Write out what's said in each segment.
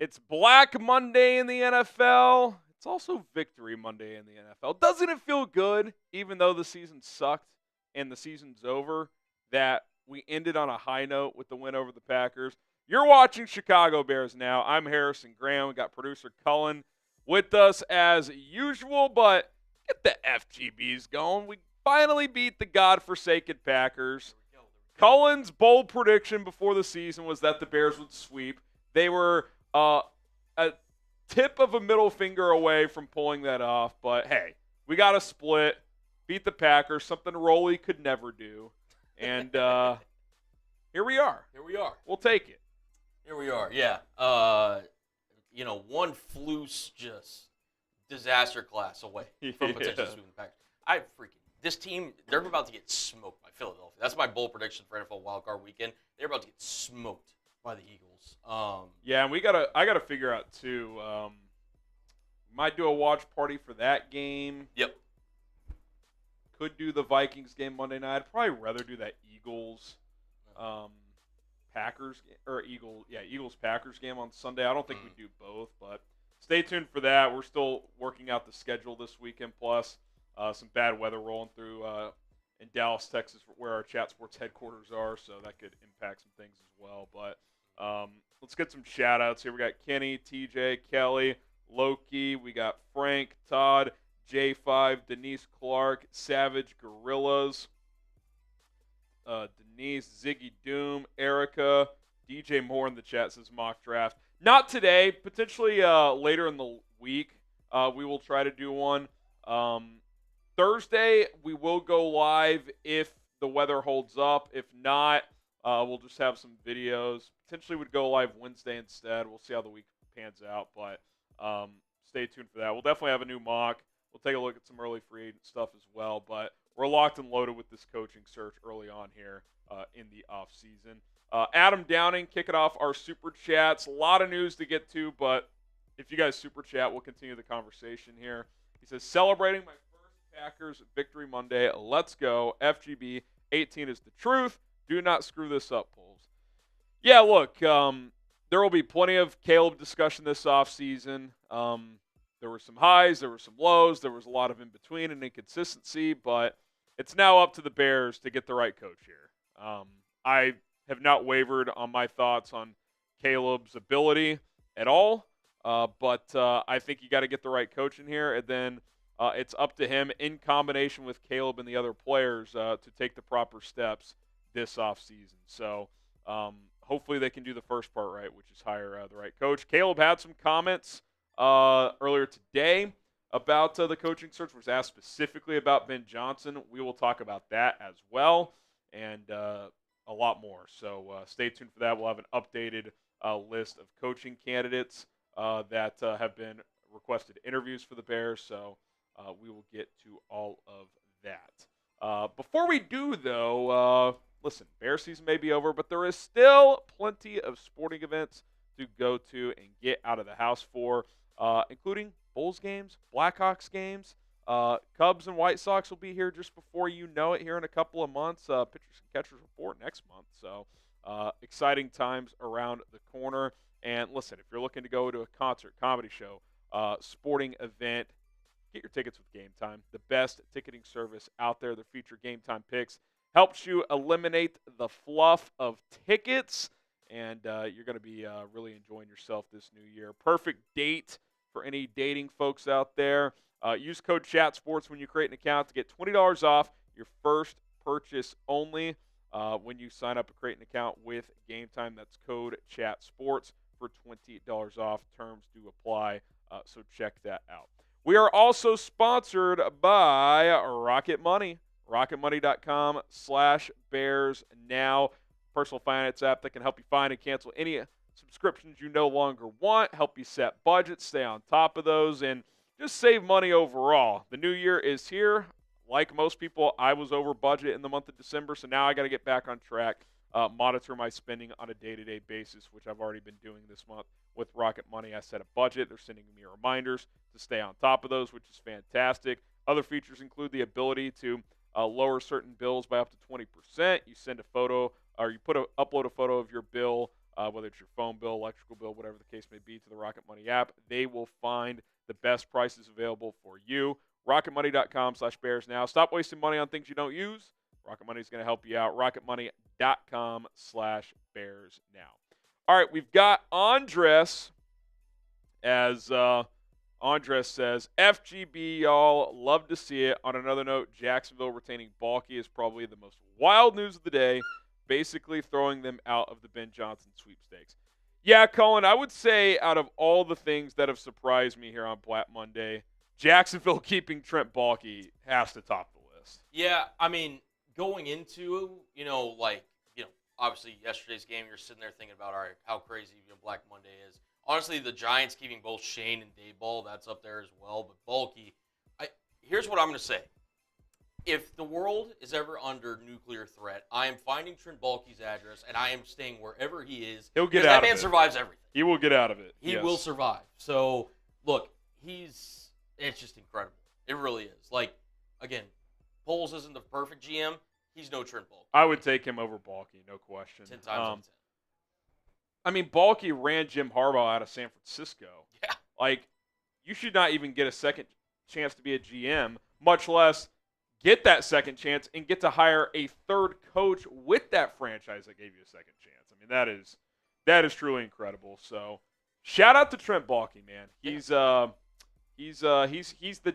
It's Black Monday in the NFL. It's also Victory Monday in the NFL. Doesn't it feel good, even though the season sucked and the season's over, that we ended on a high note with the win over the Packers? You're watching Chicago Bears now. I'm Harrison Graham. We got producer Cullen with us as usual, but get the FGBs going. We finally beat the godforsaken Packers. Cullen's bold prediction before the season was that the Bears would sweep. They were a tip of a middle finger away from pulling that off, but hey, we got a split, beat the Packers, something Roley could never do, and here we are. Here we are. We'll take it. Here we are, yeah. One Flus just disaster class away from potentially sweeping the Packers. This team, they're about to get smoked by Philadelphia. That's my bold prediction for NFL Wildcard Weekend. They're about to get smoked by the Eagles. Yeah, and I gotta figure out too. Might do a watch party for that game. Yep. Could do the Vikings game Monday night. I'd probably rather do that Eagles Eagles Packers game on Sunday. I don't think we do both, but stay tuned for that. We're still working out the schedule this weekend. Plus, some bad weather rolling through in Dallas, Texas, where our Chat Sports headquarters are, so that could impact some things as well. But let's get some shout-outs here. We got Kenny, TJ, Kelly, Loki. We got Frank, Todd, J5, Denise Clark, Savage Gorillas, Denise, Ziggy Doom, Erica, DJ Moore in the chat says mock draft. Not today. Potentially later in the week we will try to do one. Thursday we will go live if the weather holds up. If not, we'll just have some videos. Potentially would go live Wednesday instead. We'll see how the week pans out, but stay tuned for that. We'll definitely have a new mock. We'll take a look at some early free agent stuff as well, but we're locked and loaded with this coaching search early on here in the offseason. Adam Downing kicking off our Super Chats. A lot of news to get to, but if you guys Super Chat, we'll continue the conversation here. He says, celebrating my first Packers Victory Monday. Let's go. FGB 18 is the truth. Do not screw this up, Polls. Yeah, look, there will be plenty of Caleb discussion this offseason. There were some highs, there were some lows, there was a lot of in-between and inconsistency, but it's now up to the Bears to get the right coach here. I have not wavered on my thoughts on Caleb's ability at all, but I think you got to get the right coach in here, and then it's up to him in combination with Caleb and the other players to take the proper steps this offseason. So hopefully they can do the first part right, which is hire the right coach. Caleb had some comments earlier today about the coaching search. Was asked specifically about Ben Johnson. We will talk about that as well, and a lot more. So stay tuned for that. We'll have an updated list of coaching candidates that have been requested interviews for the Bears. So we will get to all of that. Before we do, though, listen, Bear season may be over, but there is still plenty of sporting events to go to and get out of the house for, including Bulls games, Blackhawks games. Cubs and White Sox will be here just before you know it here in a couple of months. Pitchers and catchers report next month. So exciting times around the corner. And listen, if you're looking to go to a concert, comedy show, sporting event, get your tickets with GameTime, the best ticketing service out there. The feature GameTime picks helps you eliminate the fluff of tickets, and you're going to be really enjoying yourself this new year. Perfect date for any dating folks out there. Use code CHATSPORTS when you create an account to get $20 off your first purchase only when you sign up and create an account with GameTime. That's code CHATSPORTS for $20 off. Terms do apply, so check that out. We are also sponsored by Rocket Money. RocketMoney.com/Bears now. Personal finance app that can help you find and cancel any subscriptions you no longer want, help you set budgets, stay on top of those, and just save money overall. The new year is here. Like most people, I was over budget in the month of December, so now I got to get back on track, monitor my spending on a day-to-day basis, which I've already been doing this month with Rocket Money. I set a budget. They're sending me reminders to stay on top of those, which is fantastic. Other features include the ability to lower certain bills by up to 20%. You send a photo, or you upload a photo of your bill whether it's your phone bill, electrical bill, whatever the case may be, to the Rocket Money app. They will find the best prices available for you. RocketMoney.com/Bears now. Stop wasting money on things you don't use. Rocket Money is going to help you out. RocketMoney.com/Bears now. All right, we've got Andres, as Andres says, FGB, y'all. Love to see it. On another note, Jacksonville retaining Baalke is probably the most wild news of the day, basically throwing them out of the Ben Johnson sweepstakes. Yeah, Colin, I would say out of all the things that have surprised me here on Black Monday, Jacksonville keeping Trent Baalke has to top the list. Yeah, I mean, going into, obviously yesterday's game, you're sitting there thinking about, all right, how crazy Black Monday is. Honestly, the Giants keeping both Shane and Dayball, that's up there as well. But Baalke, here's what I'm going to say. If the world is ever under nuclear threat, I am finding Trent Baalke's address, and I am staying wherever he is. He'll get out of it. That man survives everything. He will get out of it. He will survive. So, look, it's just incredible. It really is. Like, again, Poles isn't the perfect GM. He's no Trent Baalke. I would take him over Baalke, no question. 10 times out of 10. I mean, Baalke ran Jim Harbaugh out of San Francisco. Yeah. Like, you should not even get a second chance to be a GM, much less get that second chance and get to hire a third coach with that franchise that gave you a second chance. I mean, that is truly incredible. So, shout out to Trent Baalke, man. He's the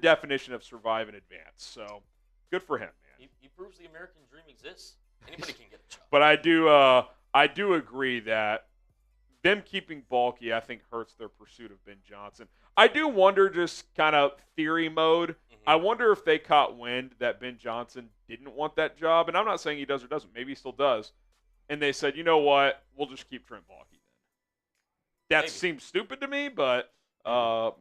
definition of survive in advance. So, good for him, man. He proves the American dream exists. Anybody can get a job. But I do agree that them keeping Baalke, I think, hurts their pursuit of Ben Johnson. I do wonder, just kind of theory mode, I wonder if they caught wind that Ben Johnson didn't want that job. And I'm not saying he does or doesn't. Maybe he still does. And they said, you know what? We'll just keep Trent Baalke then. That seems stupid to me, but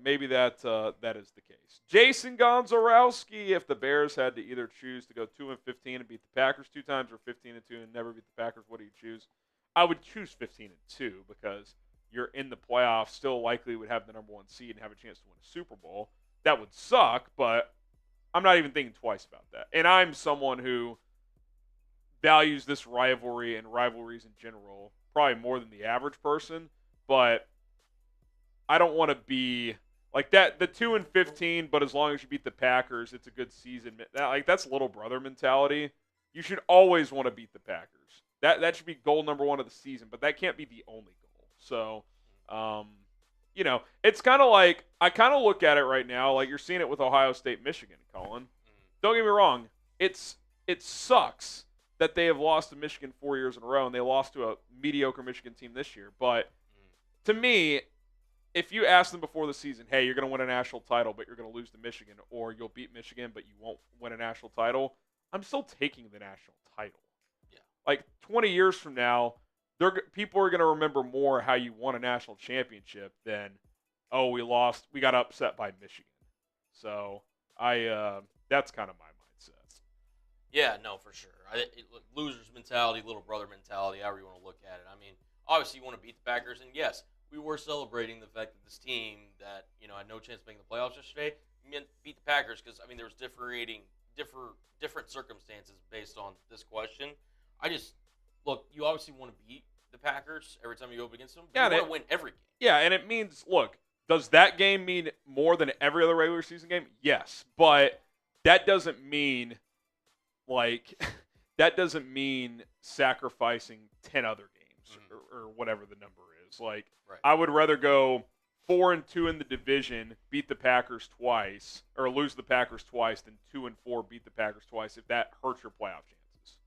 maybe that is the case. Jason Gonzarowski, if the Bears had to either choose to go 2-15 and beat the Packers 2 times or 15-2 and never beat the Packers, what do you choose? I would choose 15-2 because you're in the playoffs, still likely would have the number 1 seed and have a chance to win a Super Bowl. That would suck, but I'm not even thinking twice about that. And I'm someone who values this rivalry and rivalries in general probably more than the average person, but I don't want to be like that. The 2-15, but as long as you beat the Packers, it's a good season. That's little brother mentality. You should always want to beat the Packers. That should be goal number 1 of the season, but that can't be the only goal. So, it's kind of like I kind of look at it right now like you're seeing it with Ohio State, Michigan, Colin. Don't get me wrong. It sucks that they have lost to Michigan 4 years in a row, and they lost to a mediocre Michigan team this year. But to me, if you ask them before the season, hey, you're going to win a national title, but you're going to lose to Michigan, or you'll beat Michigan, but you won't win a national title, I'm still taking the national title. Yeah. Like 20 years from now, people are going to remember more how you won a national championship than, oh, we got upset by Michigan. So that's kind of my mindset. Yeah, no, for sure. Loser's mentality, little brother mentality, however you want to look at it. I mean, obviously you want to beat the Packers, and yes, we were celebrating the fact that this team that had no chance of making the playoffs yesterday beat the Packers because there was different circumstances based on this question. You obviously want to beat the Packers every time you go up against them. But you want to win every game. Yeah, and it means, look, does that game mean more than every other regular season game? Yes, but that doesn't mean sacrificing 10 other games or whatever the number is. Right. I would rather go 4-2 in the division, beat the Packers twice, or lose the Packers twice, than 2-4 beat the Packers twice if that hurts your playoff chances.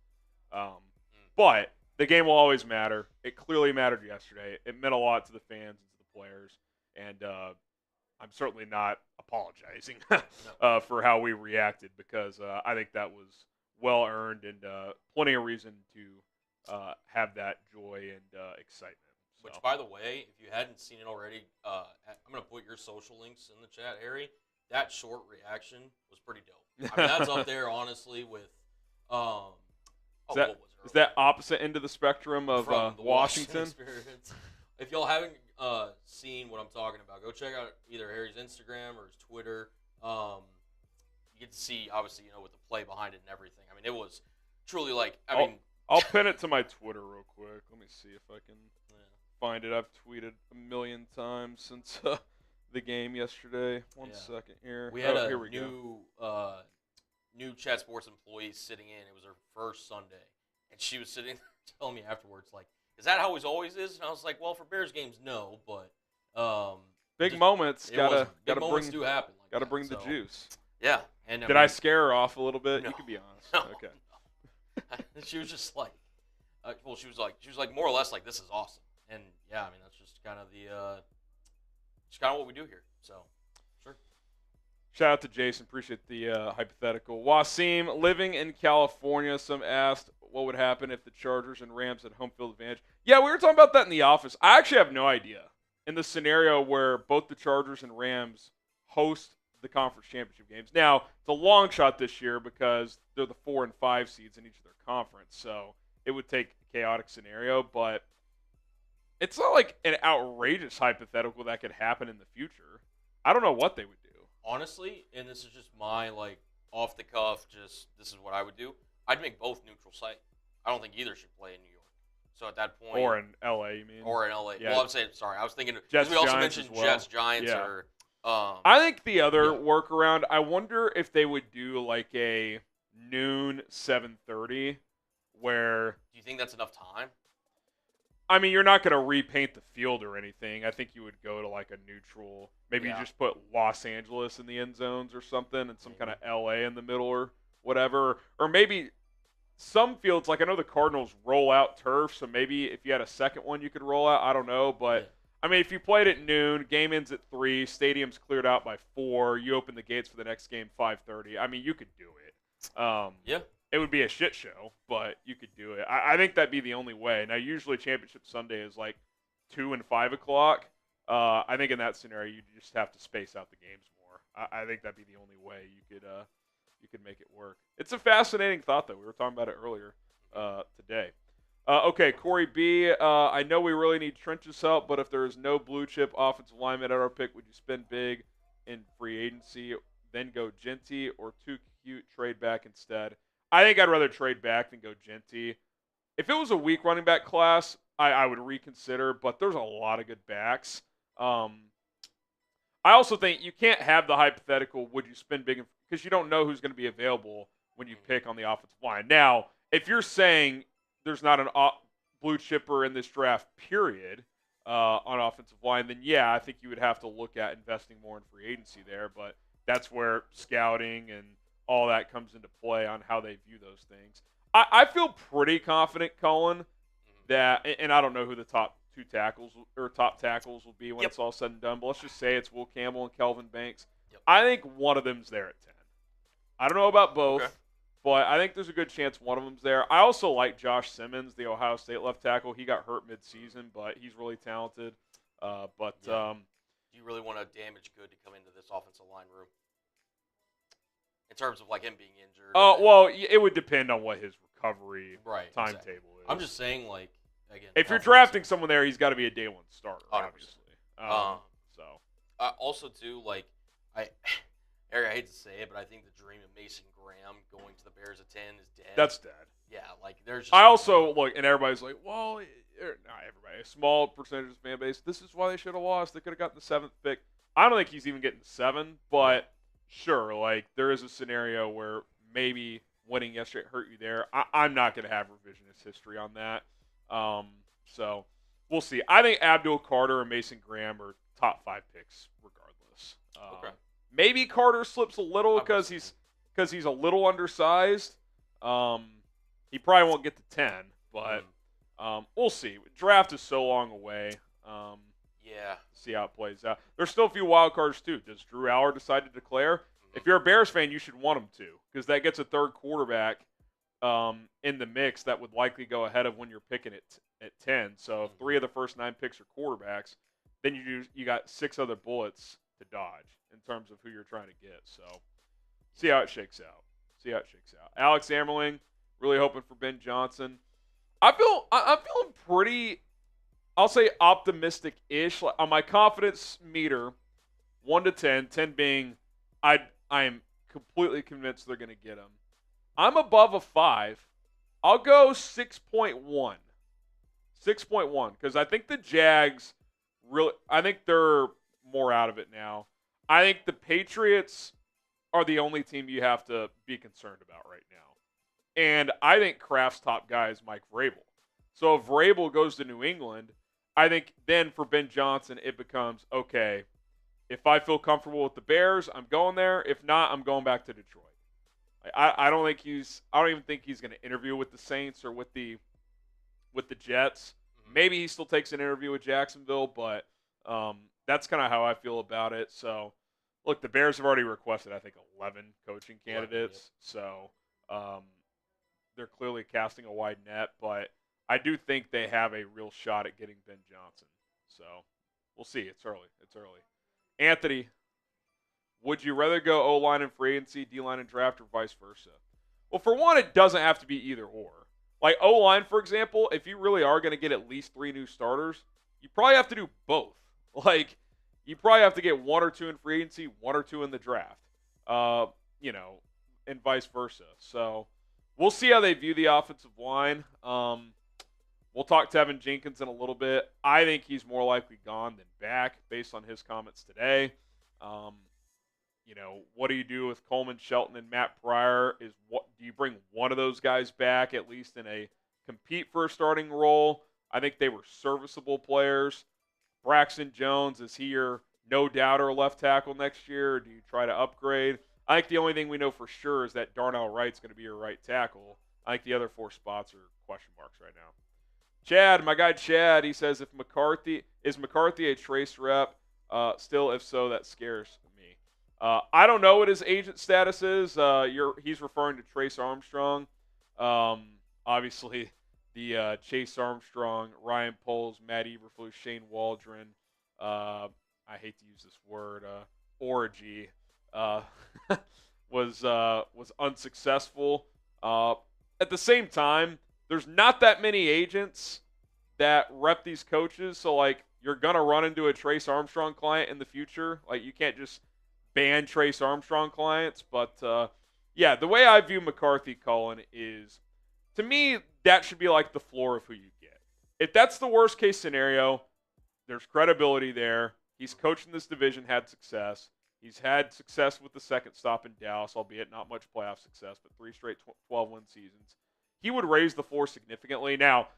But the game will always matter. It clearly mattered yesterday. It meant a lot to the fans and to the players, and I'm certainly not apologizing for how we reacted because I think that was well earned and plenty of reason to have that joy and excitement. So. Which, by the way, if you hadn't seen it already, I'm going to put your social links in the chat, Harry. That short reaction was pretty dope. That's up there, honestly, with is that opposite end of the spectrum of Washington? If y'all haven't seen what I'm talking about, go check out either Harry's Instagram or his Twitter. You get to see, obviously, with the play behind it and everything. It was truly I'll pin it to my Twitter real quick. Let me see if I can. find it. I've tweeted a million times since the game yesterday. One second here. We had a here we new Chat Sports employee sitting in. It was her first Sunday, and she was sitting there telling me afterwards, like, "Is that how it always is?" And I was like, "Well, for Bears games, no, but big moments gotta moments do happen. Like gotta bring the juice." Yeah, and I scare her off a little bit? No, you can be honest. No, okay. No. She was just like, she was like more or less like, "This is awesome," and yeah, I mean that's just kind of what we do here. So, sure. Shout out to Jason. Appreciate the hypothetical. Wasim, living in California. Some asked what would happen if the Chargers and Rams had home field advantage. Yeah, we were talking about that in the office. I actually have no idea. In the scenario where both the Chargers and Rams host the conference championship games. Now, it's a long shot this year because they're the 4 and 5 seeds in each of their conference. So it would take a chaotic scenario, but it's not like an outrageous hypothetical that could happen in the future. I don't know what they would do. Honestly, and this is just my, like, off the cuff, this is what I would do. I'd make both neutral site. I don't think either should play in New York. So at that point. Or in LA, you mean? Or in LA. Yeah. Well, I'm saying, sorry, I was thinking, Jets, we also Giants mentioned as well. Jets, Giants, Yeah. or. I think the other workaround, I wonder if they would do like a noon 7:30 where. Do you think that's enough time? I mean, you're not going to repaint the field or anything. I think you would go to like a neutral. Maybe you just put Los Angeles in the end zones or something and some kind of LA in the middle or whatever. Or maybe some fields, like I know the Cardinals roll out turf, so maybe if you had a second one you could roll out. I don't know, but I mean, if you played at noon, game ends at 3, stadium's cleared out by 4, you open the gates for the next game 5:30. I mean, you could do it. It would be a shit show, but you could do it. I think that'd be the only way. Now, usually Championship Sunday is like 2 and 5 o'clock. I think in that scenario, you just have to space out the games more. I think that'd be the only way you could make it work. It's a fascinating thought, though. We were talking about it earlier today. Okay, Corey B. I know we really need trenches help, but if there is no blue chip offensive lineman at our pick, would you spend big in free agency, then go Genty, or too cute trade back instead? I think I'd rather trade back than go Genty. If it was a weak running back class, I would reconsider, but there's a lot of good backs. I also think you can't have the hypothetical, would you spend big, because you don't know who's going to be available when you pick on the offensive line. Now, if you're saying there's not an blue chipper in this draft, period, on offensive line, then yeah, I think you would have to look at investing more in free agency there, but that's where scouting and all that comes into play on how they view those things. I feel pretty confident, Colin, that, and I don't know who the top tackles will be when it's all said and done, but let's just say it's Will Campbell and Kelvin Banks. I think one of them's there at 10. I don't know about both, but I think there's a good chance one of them's there. I also like Josh Simmons, the Ohio State left tackle. He got hurt mid-season, but he's really talented. Do you really want a damaged good to come into this offensive line room? In terms of like him being injured. Well, it would depend on what his recovery timetable is. I'm just saying, like, again. If you're drafting someone there, he's got to be a day one starter, 100%. obviously. Also, too, like, Eric, I hate to say it, but I think the dream of Mason Graham going to the Bears at 10 is dead. That's dead. Yeah, like, there's just. I also look, and everybody's like, well, not everybody, a small percentage of the fan base. This is why they should have lost. They could have gotten the 7th pick. I don't think he's even getting 7, but. Sure, like there is a scenario where maybe winning yesterday hurt you there. I'm not going to have revisionist history on that. So we'll see. I think Abdul Carter and Mason Graham are top 5 picks regardless. Maybe Carter slips a little because he's a little undersized. He probably won't get to 10, but we'll see. Draft is so long away. See how it plays out. There's still a few wild cards, too. Does Drew Aller decide to declare? If you're a Bears fan, you should want him to, because that gets a third quarterback in the mix that would likely go ahead of when you're picking it at 10. So if 3 of the first 9 picks are quarterbacks, then you got 6 other bullets to dodge in terms of who you're trying to get. So see how it shakes out. Alex Amerling, really hoping for Ben Johnson. I'm feeling pretty, I'll say optimistic-ish. On my confidence meter, 1 to 10, 10 being I am completely convinced they're going to get him. I'm above a 5. I'll go 6.1. 6.1, because I think the Jags I think they're more out of it now. I think the Patriots are the only team you have to be concerned about right now. And I think Kraft's top guy is Mike Vrabel. So if Vrabel goes to New England, I think then for Ben Johnson, it becomes, okay, if I feel comfortable with the Bears, I'm going there. If not, I'm going back to Detroit. I don't even think he's going to interview with the Saints or with the Jets. Maybe he still takes an interview with Jacksonville, but that's kind of how I feel about it. So, look, the Bears have already requested, I think, 11 coaching candidates. So, they're clearly casting a wide net, but I do think they have a real shot at getting Ben Johnson. So, we'll see. It's early. Anthony, would you rather go O-line and free agency, D-line and draft, or vice versa? Well, for one, it doesn't have to be either or. Like O-line, for example, if you really are going to get at least 3 new starters, you probably have to do both. Like, you probably have to get 1 or 2 in free agency, 1 or 2 in the draft, and vice versa. So we'll see how they view the offensive line. We'll talk Tevin Jenkins in a little bit. I think he's more likely gone than back based on his comments today. What do you do with Coleman, Shelton, and Matt Pryor? Do you bring one of those guys back, at least in a compete for a starting role? I think they were serviceable players. Braxton Jones, is he your no-doubter left tackle next year, or do you try to upgrade? I think the only thing we know for sure is that Darnell Wright's going to be your right tackle. I think the other 4 spots are question marks right now. Chad, my guy Chad, he says, is McCarthy a trace rep? Still, if so, that scares me. I don't know what his agent status is. He's referring to Trace Armstrong. Obviously, the Chase Armstrong, Ryan Poles, Matt Eberflus, Shane Waldron. I hate to use this word. Orgy was unsuccessful. At the same time, there's not that many agents that rep these coaches, so like you're gonna run into a Trace Armstrong client in the future. Like you can't just ban Trace Armstrong clients. But yeah, the way I view McCarthy, Colin, is to me that should be like the floor of who you get. If that's the worst case scenario, there's credibility there. He's coached in this division, had success. He's had success with the second stop in Dallas, albeit not much playoff success, but 3 straight 12-win seasons. He would raise the floor significantly. Now,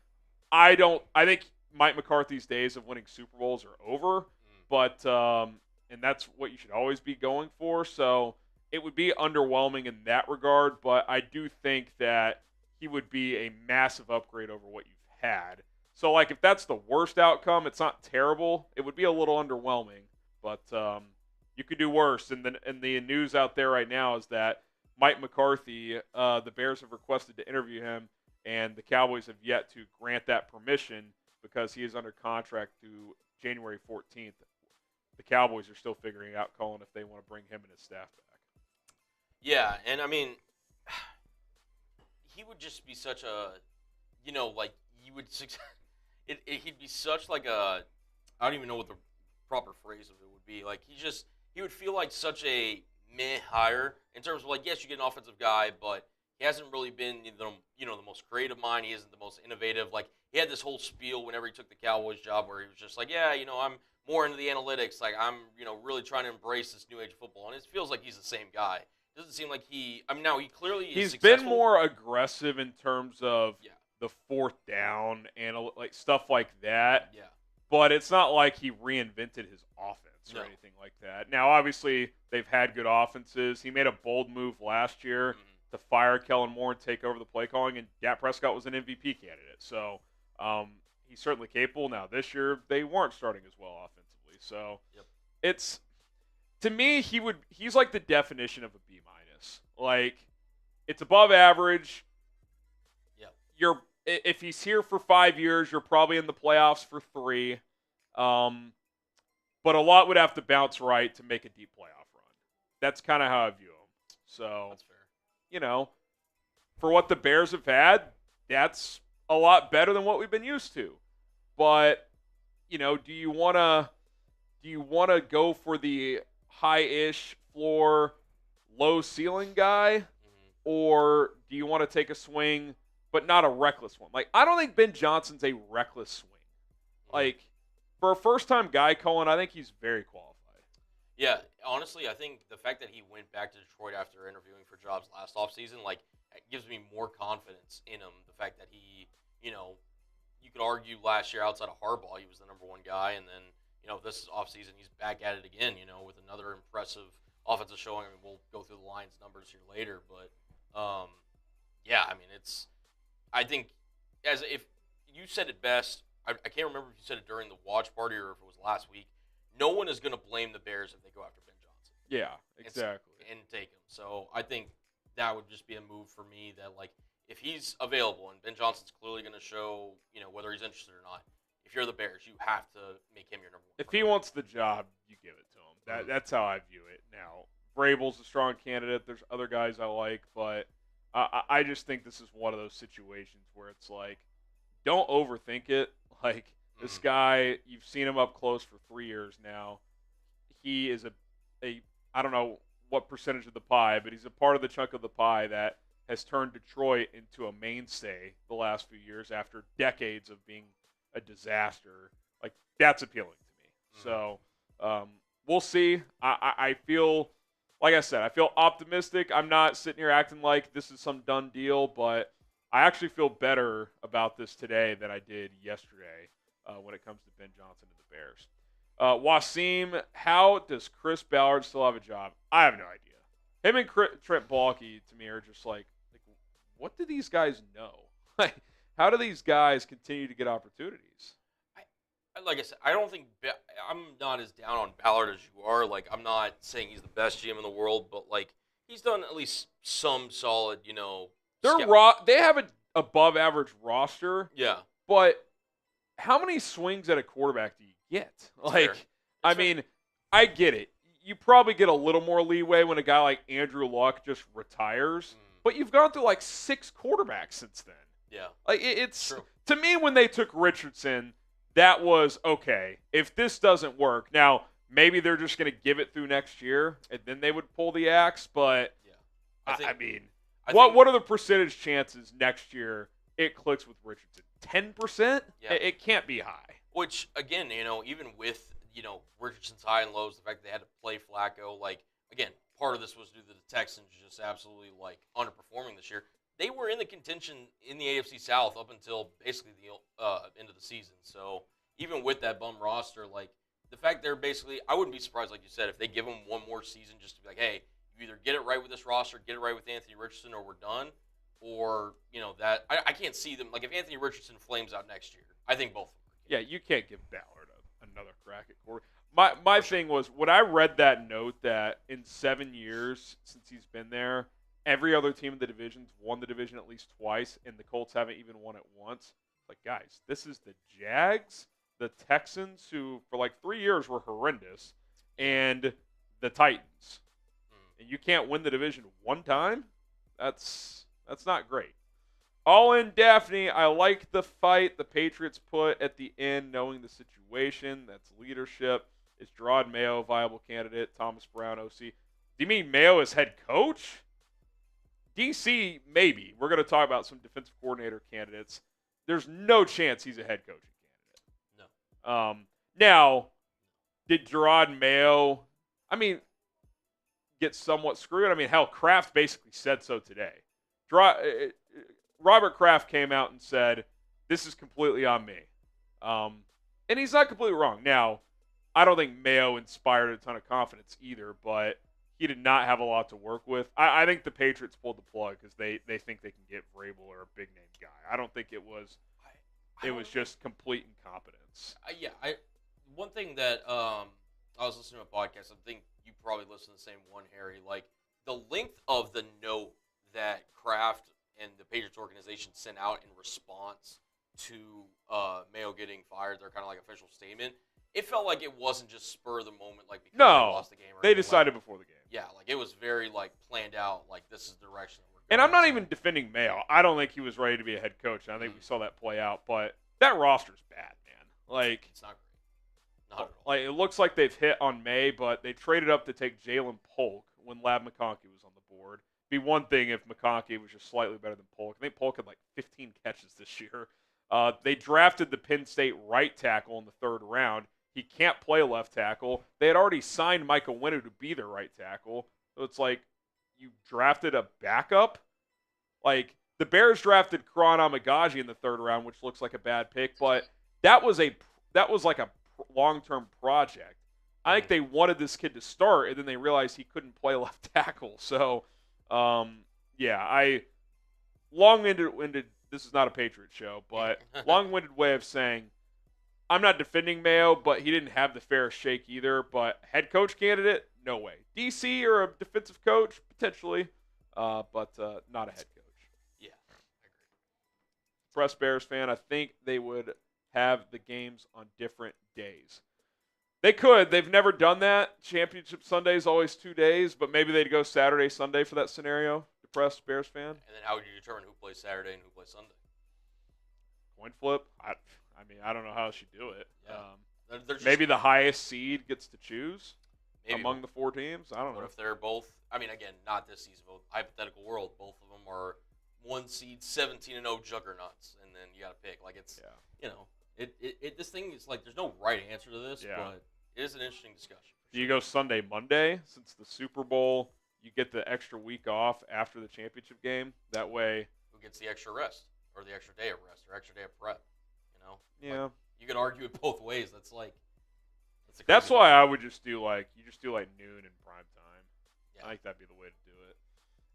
I think Mike McCarthy's days of winning Super Bowls are over, but and that's what you should always be going for. So it would be underwhelming in that regard, but I do think that he would be a massive upgrade over what you've had. So, like, if that's the worst outcome, it's not terrible. It would be a little underwhelming, but you could do worse. And the news out there right now is that Mike McCarthy, the Bears have requested to interview him, and the Cowboys have yet to grant that permission because he is under contract through January 14th. The Cowboys are still figuring out, Colin, if they want to bring him and his staff back. Yeah, and I mean, he would just be such a, like he would. He'd be such like a, I don't even know what the proper phrase of it would be. Like he would feel like such a meh hire in terms of like, yes, you get an offensive guy, but he hasn't really been the most creative mind. He isn't the most innovative. Like he had this whole spiel whenever he took the Cowboys job where he was just like, yeah, I'm more into the analytics. Like I'm, really trying to embrace this new age of football. And it feels like he's the same guy. It doesn't seem like now he clearly is He's successful. been more aggressive in terms of the 4th down and like stuff like that. Yeah. But it's not like he reinvented his offense or anything like that. Now, obviously, they've had good offenses. He made a bold move last year to fire Kellen Moore and take over the play calling, and Dak Prescott was an MVP candidate. So he's certainly capable. Now, this year, they weren't starting as well offensively. So it's, to me, he's like the definition of a B-. Like, it's above average. Yeah. If he's here for 5 years, you're probably in the playoffs for 3. But a lot would have to bounce right to make a deep playoff run. That's kind of how I view him. So, that's fair. For what the Bears have had, that's a lot better than what we've been used to. But, do you want to go for the high-ish floor, low ceiling guy, or do you want to take a swing but not a reckless one. Like, I don't think Ben Johnson's a reckless swing. Like, for a first-time guy, Cullen, I think he's very qualified. Yeah, honestly, I think the fact that he went back to Detroit after interviewing for jobs last offseason, like, it gives me more confidence in him. The fact that he, you could argue last year outside of Harbaugh, he was the number one guy, and then, this offseason, he's back at it again, with another impressive offensive showing. I mean, we'll go through the Lions numbers here later, but, yeah, I mean, I think, if you said it best, I can't remember if you said it during the watch party or if it was last week, no one is going to blame the Bears if they go after Ben Johnson. Yeah, exactly. And take him. So I think that would just be a move for me that, like, if he's available and Ben Johnson's clearly going to show, whether he's interested or not, if you're the Bears, you have to make him your number one. If he wants the job, you give it to him. That's how I view it. Now, Vrabel's a strong candidate. There's other guys I like, but I just think this is one of those situations where it's like, don't overthink it. Like, this guy, you've seen him up close for 3 years now. He is I don't know what percentage of the pie, but he's a part of the chunk of the pie that has turned Detroit into a mainstay the last few years after decades of being a disaster. Like, that's appealing to me. So, we'll see. I feel, like I said, I feel optimistic. I'm not sitting here acting like this is some done deal, but I actually feel better about this today than I did yesterday when it comes to Ben Johnson and the Bears. Wasim, how does Chris Ballard still have a job? I have no idea. Him and Trent Baalke, to me, are just like, what do these guys know? Like, how do these guys continue to get opportunities? Like I said, I don't think I'm not as down on Ballard as you are. Like, I'm not saying he's the best GM in the world, but, like, he's done at least some solid, They have an above-average roster. Yeah. But how many swings at a quarterback do you get? Like, I mean, I get it. You probably get a little more leeway when a guy like Andrew Luck just retires. But you've gone through, like, 6 quarterbacks since then. Yeah. Like, it's true. To me, when they took Richardson, that was, okay, if this doesn't work, now maybe they're just going to give it through next year, and then they would pull the axe. But, I mean, what are the percentage chances next year it clicks with Richardson? 10%? Yeah. It can't be high. Which, again, even with, Richardson's high and lows, the fact that they had to play Flacco, like, again, part of this was due to the Texans just absolutely, like, underperforming this year. They were in the contention in the AFC South up until basically the end of the season. So even with that bum roster, like, the fact they're basically, I wouldn't be surprised, like you said, if they give them one more season just to be like, hey, you either get it right with this roster, get it right with Anthony Richardson, or we're done. Or, that I can't see them. Like, if Anthony Richardson flames out next year, I think both of them. Yeah, you can't give Ballard another crack at quarterback. My thing was, when I read that note that in 7 years since he's been there, every other team in the division's won the division at least twice, and the Colts haven't even won it once. Like, guys, this is the Jags, the Texans, who for like 3 years were horrendous, and the Titans. And you can't win the division one time? That's not great. All in, Daphne. I like the fight the Patriots put at the end, knowing the situation. That's leadership. Is Jerod Mayo a viable candidate? Thomas Brown, OC. Do you mean Mayo as head coach? DC, maybe. We're going to talk about some defensive coordinator candidates. There's no chance he's a head coaching candidate. No. Now, did Jerod Mayo, get somewhat screwed? I mean, hell, Kraft basically said so today. Robert Kraft came out and said, this is completely on me. And he's not completely wrong. Now, I don't think Mayo inspired a ton of confidence either, but he did not have a lot to work with. I think the Patriots pulled the plug because they think they can get Vrabel or a big-name guy. I don't think it was just complete incompetence. One thing that I was listening to a podcast, I think you probably listen to the same one, Harry, like the length of the note that Kraft and the Patriots organization sent out in response to Mayo getting fired, their kind of like official statement, it felt like it wasn't just spur of the moment, like because they lost the game. They decided before the game. Yeah, like it was very like planned out, like this is the direction we're going. And I'm not even defending Mayo. I don't think he was ready to be a head coach. I think we saw that play out, but that roster's bad, man. Like, it's not great. Not at all. Like, it looks like they've hit on May, but they traded up to take Jalen Polk when Lab McConkey was on the board. be one thing if McConkey was just slightly better than Polk. I think Polk had like 15 catches this year. They drafted the Penn State right tackle in the 3rd round. He can't play left tackle. They had already signed Michael Winnu to be their right tackle. So it's like you drafted a backup. Like the Bears drafted Karan Amagaji in the 3rd round, which looks like a bad pick, but that was like a long-term project. I think they wanted this kid to start, and then they realized he couldn't play left tackle. So, long-winded. This is not a Patriots show, but long-winded way of saying I'm not defending Mayo, but he didn't have the fair shake either. But head coach candidate, no way. DC or a defensive coach, potentially, but not a head coach. Yeah, I agree. Press Bears fan, I think they would have the games on different days. They could. They've never done that. Championship Sunday is always 2 days, but maybe they'd go Saturday, Sunday for that scenario. Depressed Bears fan. And then how would you determine who plays Saturday and who plays Sunday? Coin flip. I mean, I don't know how she do it. Yeah. Maybe the highest seed gets to choose maybe among the 4 teams. I don't know. What if they're both? I mean, again, not this season, but hypothetical world. Both of them are 1 seed, 17-0 juggernauts, and then you got to pick. Like it's, this thing is like there's no right answer to this, but it is an interesting discussion. Do you go Sunday, Monday, since the Super Bowl? You get the extra week off after the championship game. That way, who gets the extra rest or the extra day of rest or extra day of prep? Yeah. Like, you could argue it both ways. That's why I would just do like noon and prime time. Yeah. I think that'd be the way to do it.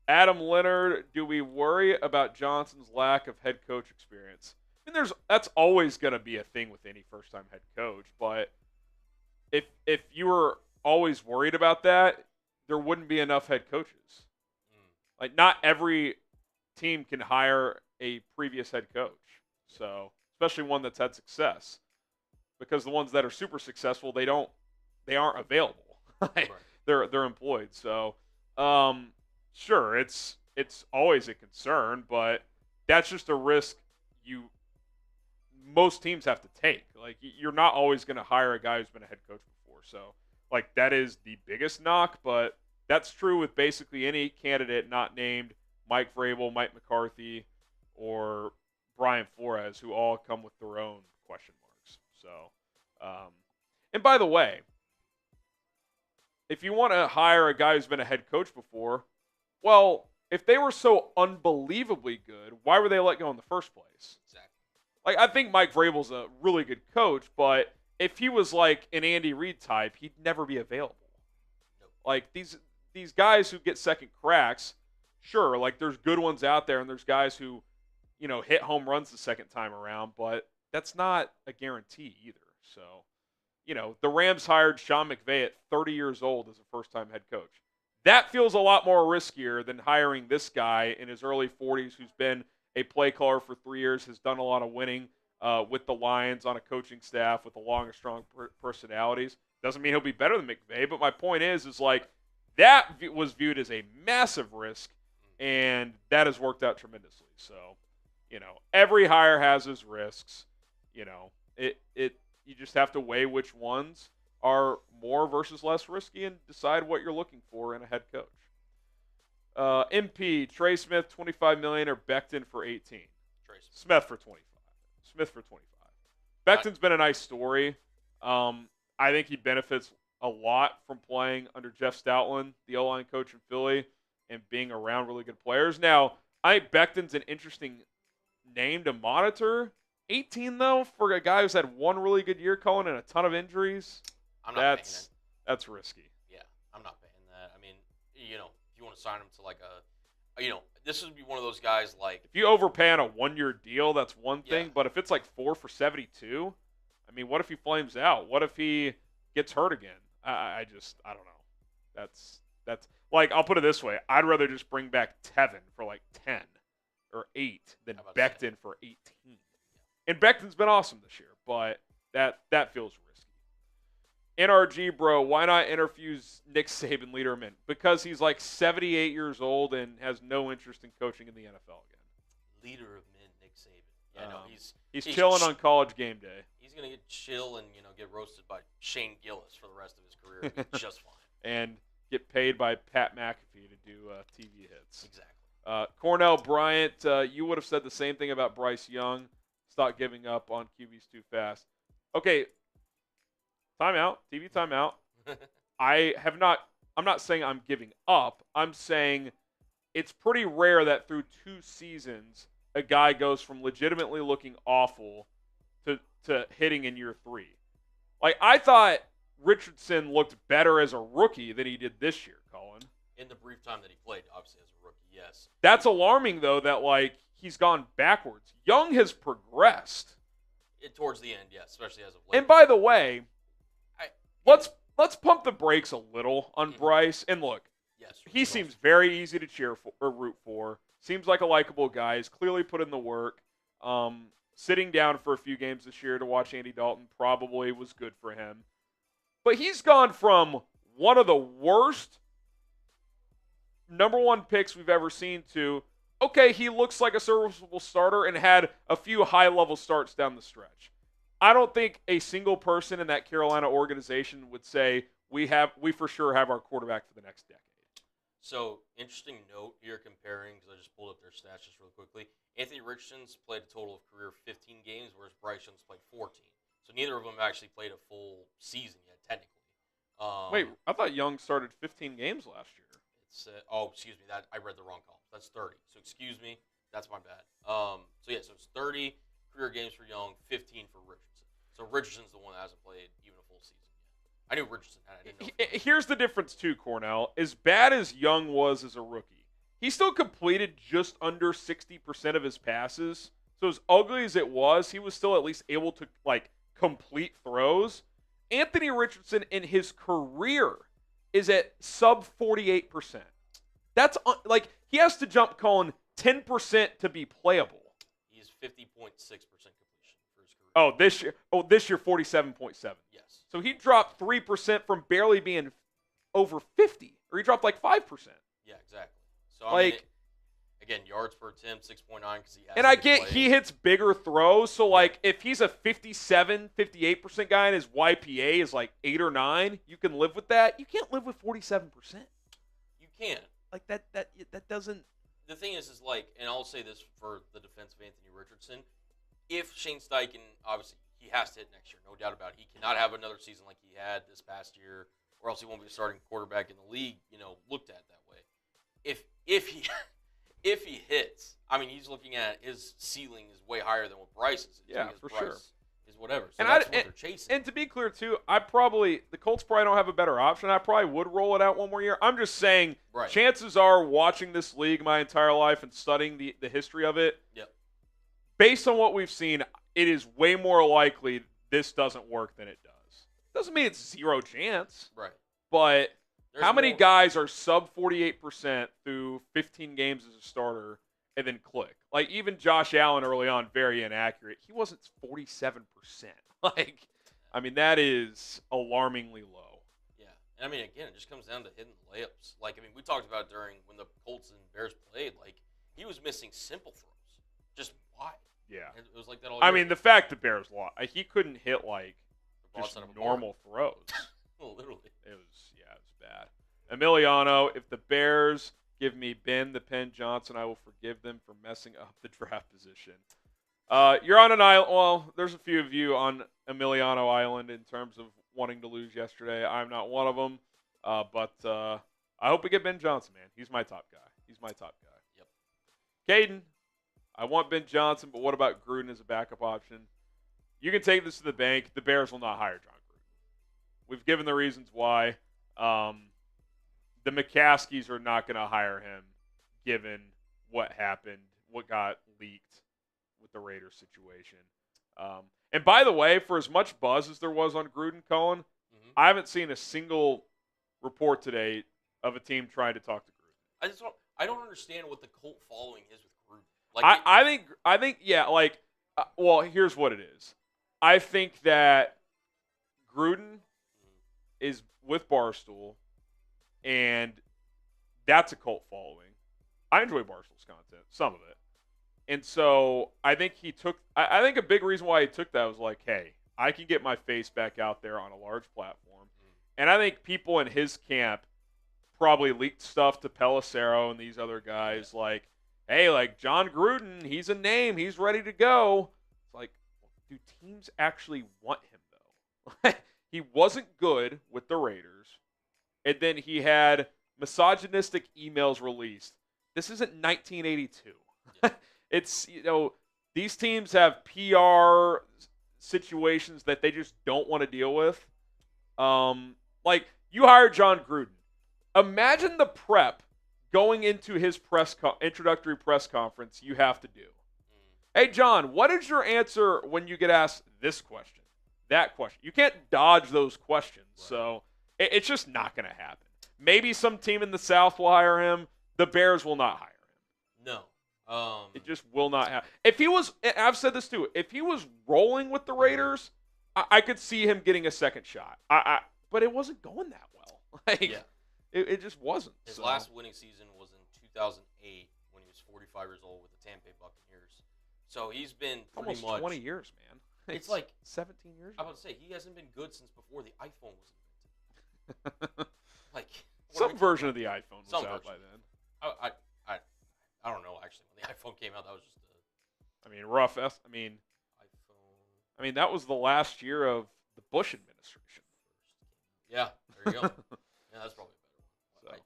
Adam Leonhard, do we worry about Johnson's lack of head coach experience? I mean, that's always going to be a thing with any first-time head coach. But if you were always worried about that, there wouldn't be enough head coaches. Like, not every team can hire a previous head coach. So, especially one that's had success. Because the ones that are super successful, they aren't available. Right. They're employed. So, sure, it's always a concern, but that's just a risk most teams have to take. Like, you're not always going to hire a guy who's been a head coach before. So, like, that is the biggest knock, but that's true with basically any candidate not named Mike Vrabel, Mike McCarthy, or Brian Flores, who all come with their own question marks. So, and by the way, if you want to hire a guy who's been a head coach before, well, if they were so unbelievably good, why were they let go in the first place? Exactly. Like, I think Mike Vrabel's a really good coach, but if he was like an Andy Reid type, he'd never be available. Nope. Like, these guys who get second cracks, sure, like there's good ones out there, and there's guys who, hit home runs the second time around, but that's not a guarantee either. So, the Rams hired Sean McVay at 30 years old as a first-time head coach. That feels a lot more riskier than hiring this guy in his early 40s who's been a play caller for 3 years, has done a lot of winning with the Lions on a coaching staff with a long and strong personalities. Doesn't mean he'll be better than McVay, but my point is like that was viewed as a massive risk, and that has worked out tremendously. So, every hire has his risks. You just have to weigh which ones are more versus less risky and decide what you're looking for in a head coach. MP, Trey Smith, $25 million, or Becton for 18. Smith for 25. Smith for 25. Becton's been a nice story. I think he benefits a lot from playing under Jeff Stoutland, the O-line coach in Philly, and being around really good players. Now, I think Becton's an interesting name to monitor. 18, though, for a guy who's had one really good year, Colin, and a ton of injuries, I'm not paying it. That's risky. Yeah, I'm not paying that. I mean, if you want to sign him to like this would be one of those guys like. If you overpay on a 1-year deal, that's one thing. But if it's like 4 for 72, I mean, what if he flames out? What if he gets hurt again? I don't know. That's like, I'll put it this way. I'd rather just bring back Tevin for like 10 or 8 than Becton for 18. And Becton's been awesome this year, but that feels risky. NRG, bro, why not infuse Nick Saban, leader of men? Because he's like 78 years old and has no interest in coaching in the NFL again. Leader of men, Nick Saban. Yeah, no, he's chilling on College game day. He's gonna get chill and get roasted by Shane Gillis for the rest of his career. Just fine. And get paid by Pat McAfee to do TV hits. Exactly. Cornell Bryant, you would have said the same thing about Bryce Young. Stop giving up on QBs too fast. Okay, timeout. TV timeout. I'm not saying I'm giving up. I'm saying it's pretty rare that through 2 seasons a guy goes from legitimately looking awful to hitting in year 3. Like, I thought Richardson looked better as a rookie than he did this year, Colin. In the brief time that he played, obviously as a rookie, yes. That's alarming, though, that, like, he's gone backwards. Young has progressed. Towards the end, yes, especially as of late. And by the way, let's pump the brakes a little on Bryce. And look, yes, he seems very easy to cheer for or root for. Seems like a likable guy. He's clearly put in the work. Sitting down for a few games this year to watch Andy Dalton probably was good for him. But he's gone from one of the worst number 1 picks we've ever seen to, okay, he looks like a serviceable starter and had a few high-level starts down the stretch. I don't think a single person in that Carolina organization would say we for sure have our quarterback for the next decade. So, interesting note here comparing, because I just pulled up their stats just real quickly. Anthony Richardson's played a total of career 15 games, whereas Bryce Young's played 14. So, neither of them actually played a full season yet, technically. Wait, I thought Young started 15 games last year. Excuse me, I read the wrong column. That's 30. So, excuse me, that's my bad. So it's 30 career games for Young, 15 for Richardson. So, Richardson's the one that hasn't played even a full season. I knew Richardson had. I didn't know. Here's the difference, too, Cornell. As bad as Young was as a rookie, he still completed just under 60% of his passes. So as ugly as it was, he was still at least able to, like, complete throws. Anthony Richardson in his career is at sub 48%. That's, he has to jump, Colin, 10% to be playable. He's 50.6% completion for his career. This year 47.7. Yes. So he dropped 3% from barely being over 50, or he dropped like 5%. Yeah, exactly. So I mean, again, yards per attempt 6.9 because he has. And I get he hits bigger throws, so like if he's a 57, 58% guy and his YPA is like 8 or 9, you can live with that. You can't live with 47%. You can't. Like that doesn't. The thing is like, and I'll say this for the defense of Anthony Richardson, if Shane Steichen, obviously he has to hit next year, no doubt about it. He cannot have another season like he had this past year, or else he won't be a starting quarterback in the league. Looked at that way. If he hits, I mean, he's looking at his ceiling is way higher than what Bryce is. Yeah, for Bryce sure. Is whatever. So and that's what they're chasing. And to be clear too, the Colts probably don't have a better option. I probably would roll it out one more year. I'm just saying, Chances are, watching this league my entire life and studying the history of it, based on what we've seen, it is way more likely this doesn't work than it does. Doesn't mean it's zero chance. Right. But how many guys are sub 48% through 15 games as a starter and then click? Like, even Josh Allen early on, very inaccurate. He wasn't 47%. Like, I mean, that is alarmingly low. Yeah. And I mean, again, it just comes down to hitting layups. Like, I mean, we talked about during when the Colts and Bears played, like, he was missing simple throws. Just wide. Yeah. It was like that all year. I mean, the fact that Bears lost, he couldn't hit, like, just normal throws. Well, literally. It was bad. Emiliano, if the Bears give me Ben the Pen Johnson, I will forgive them for messing up the draft position. You're on an island. Well, there's a few of you on Emiliano Island in terms of wanting to lose yesterday. I'm not one of them. But I hope we get Ben Johnson, man. He's my top guy. Yep. Caden, I want Ben Johnson, but what about Gruden as a backup option? You can take this to the bank. The Bears will not hire John Gruden. We've given the reasons why. The McCaskies are not going to hire him given what happened, what got leaked with the Raiders situation. And by the way, for as much buzz as there was on Gruden, Cohen, I haven't seen a single report today of a team trying to talk to Gruden. I don't understand what the cult following is with Gruden. Like, I think, yeah, like, well, here's what it is. I think that Gruden is with Barstool, and that's a cult following. I enjoy Barstool's content, some of it. And so I think I think a big reason why he took that was like, hey, I can get my face back out there on a large platform. And I think people in his camp probably leaked stuff to Pelissero and these other guys like, hey, like John Gruden, he's a name, he's ready to go. It's like, do teams actually want him though? He wasn't good with the Raiders, and then he had misogynistic emails released. This isn't 1982. Yeah. It's, these teams have PR situations that they just don't want to deal with. Like, you hired John Gruden. Imagine the prep going into his introductory press conference you have to do. Hey, John, what is your answer when you get asked this question, that question? You can't dodge those questions, right. So it's just not going to happen. Maybe some team in the South will hire him. The Bears will not hire him. No. It just will not happen. If he was, I've said this too, if he was rolling with the Raiders, I could see him getting a second shot. But it wasn't going that well. It just wasn't. His last winning season was in 2008 when he was 45 years old with the Tampa Bay Buccaneers. So he's been pretty almost 20 years, man. It's like 17 years. I was about to say, he hasn't been good since before the iPhone was invented. Some version of the iPhone was out by then. I don't know, actually. When the iPhone came out, that was just rough. iPhone. That was the last year of the Bush administration. Yeah, there you go. Yeah, that's probably a better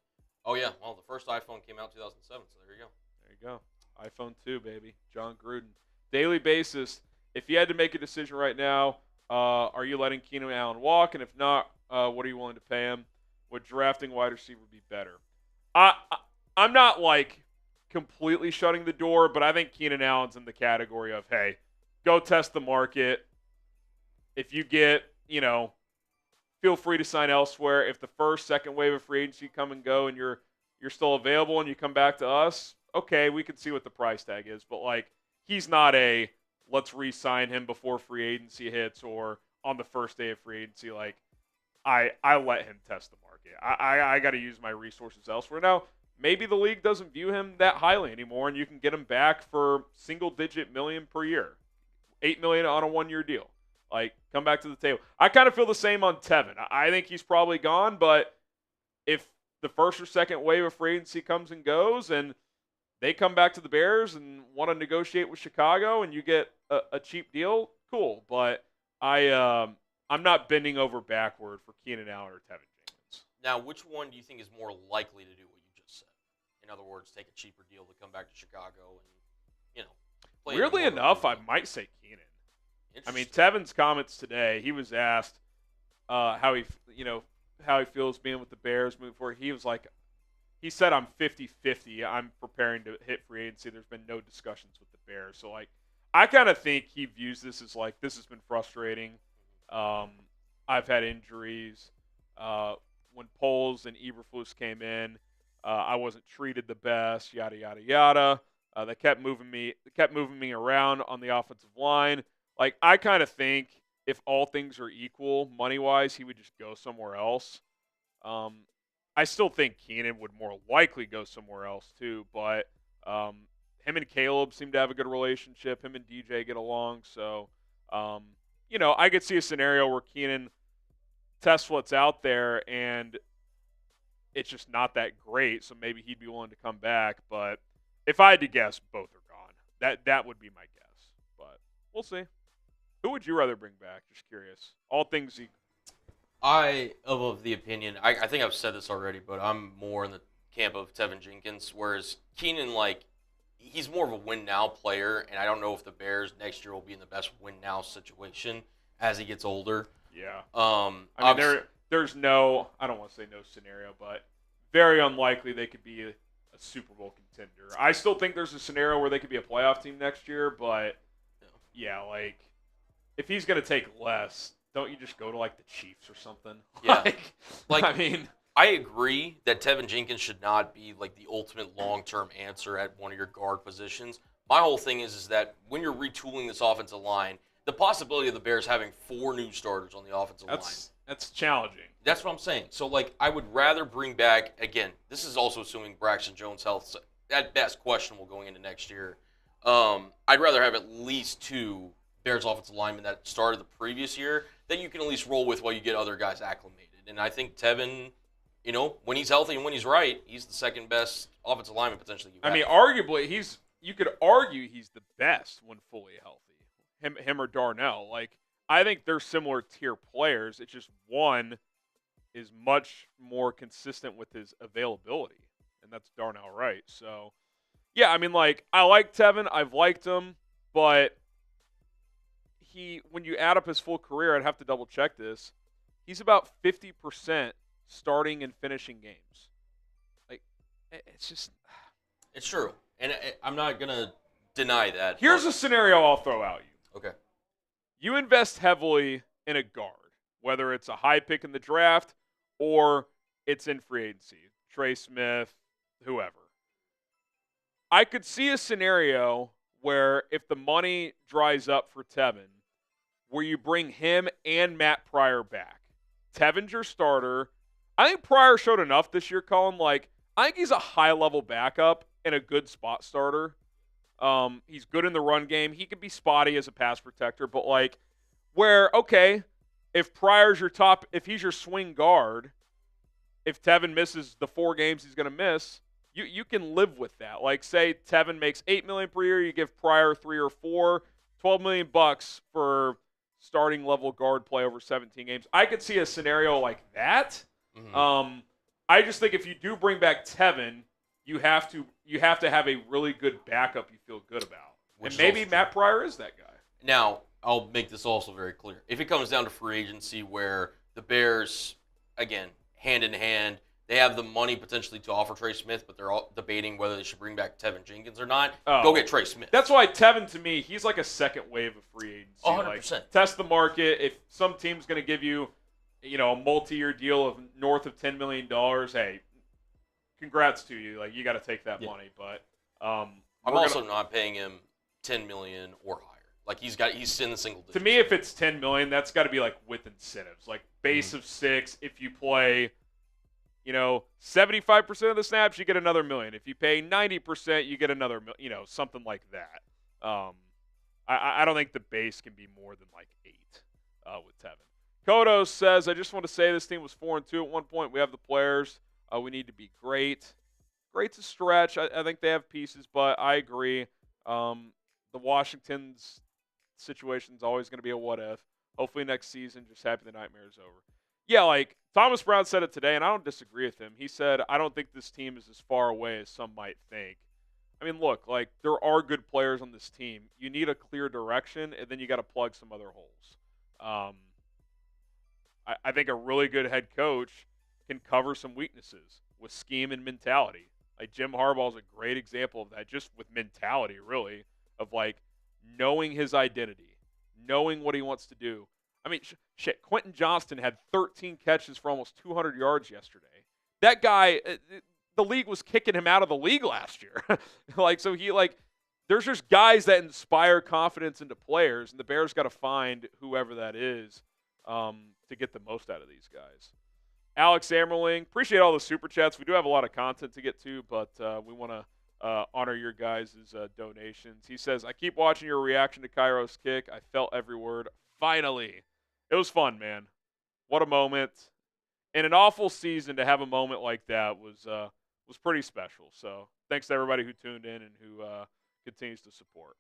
one. Well, the first iPhone came out in 2007, so there you go. There you go. iPhone 2, baby. John Gruden. Daily basis. If you had to make a decision right now, are you letting Keenan Allen walk? And if not, what are you willing to pay him? Would drafting wide receiver be better? I'm not completely shutting the door, but I think Keenan Allen's in the category of, hey, go test the market. If you get, feel free to sign elsewhere. If the first, second wave of free agency come and go and you're still available and you come back to us, okay, we can see what the price tag is. But, he's not a let's re-sign him before free agency hits or on the first day of free agency. I let him test the market. I got to use my resources elsewhere. Now, maybe the league doesn't view him that highly anymore, and you can get him back for single-digit million per year, $8 million on a one-year deal. Come back to the table. I kind of feel the same on Tevin. I think he's probably gone, but if the first or second wave of free agency comes and goes, and they come back to the Bears and want to negotiate with Chicago, and you get a cheap deal, cool. But I'm not bending over backward for Keenan Allen or Tevin Jenkins. Now, which one do you think is more likely to do what you just said? In other words, take a cheaper deal to come back to Chicago and, play. Weirdly enough, I might say Keenan. Tevin's comments today, he was asked how he feels being with the Bears moving forward. He was he said, I'm 50-50. I'm preparing to hit free agency. There's been no discussions with the Bears. So, I kind of think he views this as this has been frustrating. I've had injuries. When Poles and Eberflus came in, I wasn't treated the best, yada, yada, yada. They kept moving me around on the offensive line. I kind of think if all things are equal, money-wise, he would just go somewhere else. I still think Keenan would more likely go somewhere else too, but him and Caleb seem to have a good relationship. Him and DJ get along, so I could see a scenario where Keenan tests what's out there and it's just not that great, so maybe he'd be willing to come back. But if I had to guess, both are gone. That would be my guess, but we'll see. Who would you rather bring back? Just curious. All things equal. I am of the opinion, I think I've said this already, but I'm more in the camp of Tevin Jenkins, whereas Keenan, he's more of a win-now player, and I don't know if the Bears next year will be in the best win-now situation as he gets older. Yeah. There's no, I don't want to say no scenario, but very unlikely they could be a Super Bowl contender. I still think there's a scenario where they could be a playoff team next year, but yeah, if he's going to take less, don't you just go to the Chiefs or something? Yeah. I agree that Tevin Jenkins should not be the ultimate long-term answer at one of your guard positions. My whole thing is that when you're retooling this offensive line, the possibility of the Bears having 4 new starters on the offensive line. That's challenging. That's what I'm saying. So, I would rather bring back, again, this is also assuming Braxton Jones' health, at best questionable going into next year. I'd rather have at least 2 Bears offensive linemen that started the previous year that you can at least roll with while you get other guys acclimated. And I think Tevin when he's healthy and when he's right, he's the second best offensive lineman potentially. I mean, arguably, you could argue he's the best when fully healthy. Him or Darnell. Like, I think they're similar tier players. It's just one is much more consistent with his availability, and that's Darnell Wright. So, yeah, I mean, like, I like Tevin. I've liked him, but when you add up his full career, I'd have to double check this. He's about 50% starting and finishing games. Like, it's just. It's true. And I'm not going to deny that. Here's a scenario I'll throw out you. Okay. You invest heavily in a guard, whether it's a high pick in the draft or it's in free agency. Trey Smith, whoever. I could see a scenario where if the money dries up for Tevin, where you bring him and Matt Pryor back. Tevin's your starter. I think Pryor showed enough this year, Colin. Like, I think he's a high-level backup and a good spot starter. He's good in the run game. He can be spotty as a pass protector, but like, if Pryor's your top, if he's your swing guard, if Tevin misses the 4 games he's going to miss, you can live with that. Like, say Tevin makes $8 million per year, you give Pryor 3 or 4, $12 million for starting level guard play over 17 games. I could see a scenario like that. Mm-hmm. I just think if you do bring back Tevin, you have to have a really good backup you feel good about. And maybe Matt Pryor is that guy. Now, I'll make this also very clear. If it comes down to free agency where the Bears, again, hand in hand, they have the money potentially to offer Trey Smith, but they're all debating whether they should bring back Tevin Jenkins or not, go get Trey Smith. That's why Tevin, to me, he's like a second wave of free agency. 100%. Like, test the market. If some team's going to give you, a multi-year deal of north of $10 million, hey, congrats to you. Like, you got to take that money. But I'm also not paying him $10 million or higher. Like, he's in the single digits. To me, if it's $10 million, that's got to be like with incentives. Like, base of 6, if you play 75% of the snaps, you get another $1 million. If you pay 90%, you get another $1 million, something like that. I don't think the base can be more than like 8 with Tevin. Kodos says, I just want to say this team was 4-2 at one point. We have the players. We need to be great. Great's a stretch. I think they have pieces, but I agree. The Washington's situation is always going to be a what if. Hopefully next season, just happy the nightmare is over. Yeah, like Thomas Brown said it today, and I don't disagree with him. He said, I don't think this team is as far away as some might think. I mean, look, like there are good players on this team. You need a clear direction, and then you got to plug some other holes. I think a really good head coach can cover some weaknesses with scheme and mentality. Like Jim Harbaugh is a great example of that, just with mentality, really, of like knowing his identity, knowing what he wants to do. I mean, shit, Quentin Johnston had 13 catches for almost 200 yards yesterday. That guy, the league was kicking him out of the league last year. There's just guys that inspire confidence into players, and the Bears got to find whoever that is to get the most out of these guys. Alex Amerling, appreciate all the super chats. We do have a lot of content to get to, but we want to honor your guys' donations. He says, I keep watching your reaction to Cairo's kick. I felt every word. Finally. It was fun, man. What a moment. In an awful season, to have a moment like that was pretty special. So thanks to everybody who tuned in and who continues to support.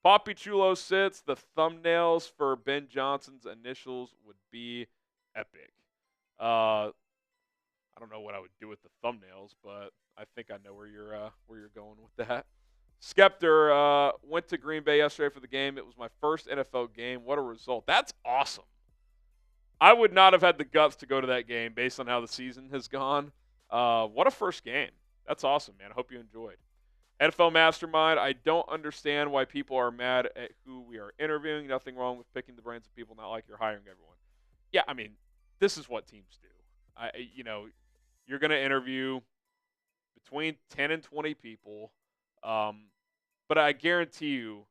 Poppy Chulo sits. The thumbnails for Ben Johnson's initials would be epic. I don't know what I would do with the thumbnails, but I think I know where you're going with that. Skeptor went to Green Bay yesterday for the game. It was my first NFL game. What a result. That's awesome. I would not have had the guts to go to that game based on how the season has gone. What a first game. That's awesome, man. I hope you enjoyed. NFL Mastermind, I don't understand why people are mad at who we are interviewing. Nothing wrong with picking the brains of people, not like you're hiring everyone. Yeah, I mean, this is what teams do. You're going to interview between 10 and 20 people. But I guarantee you,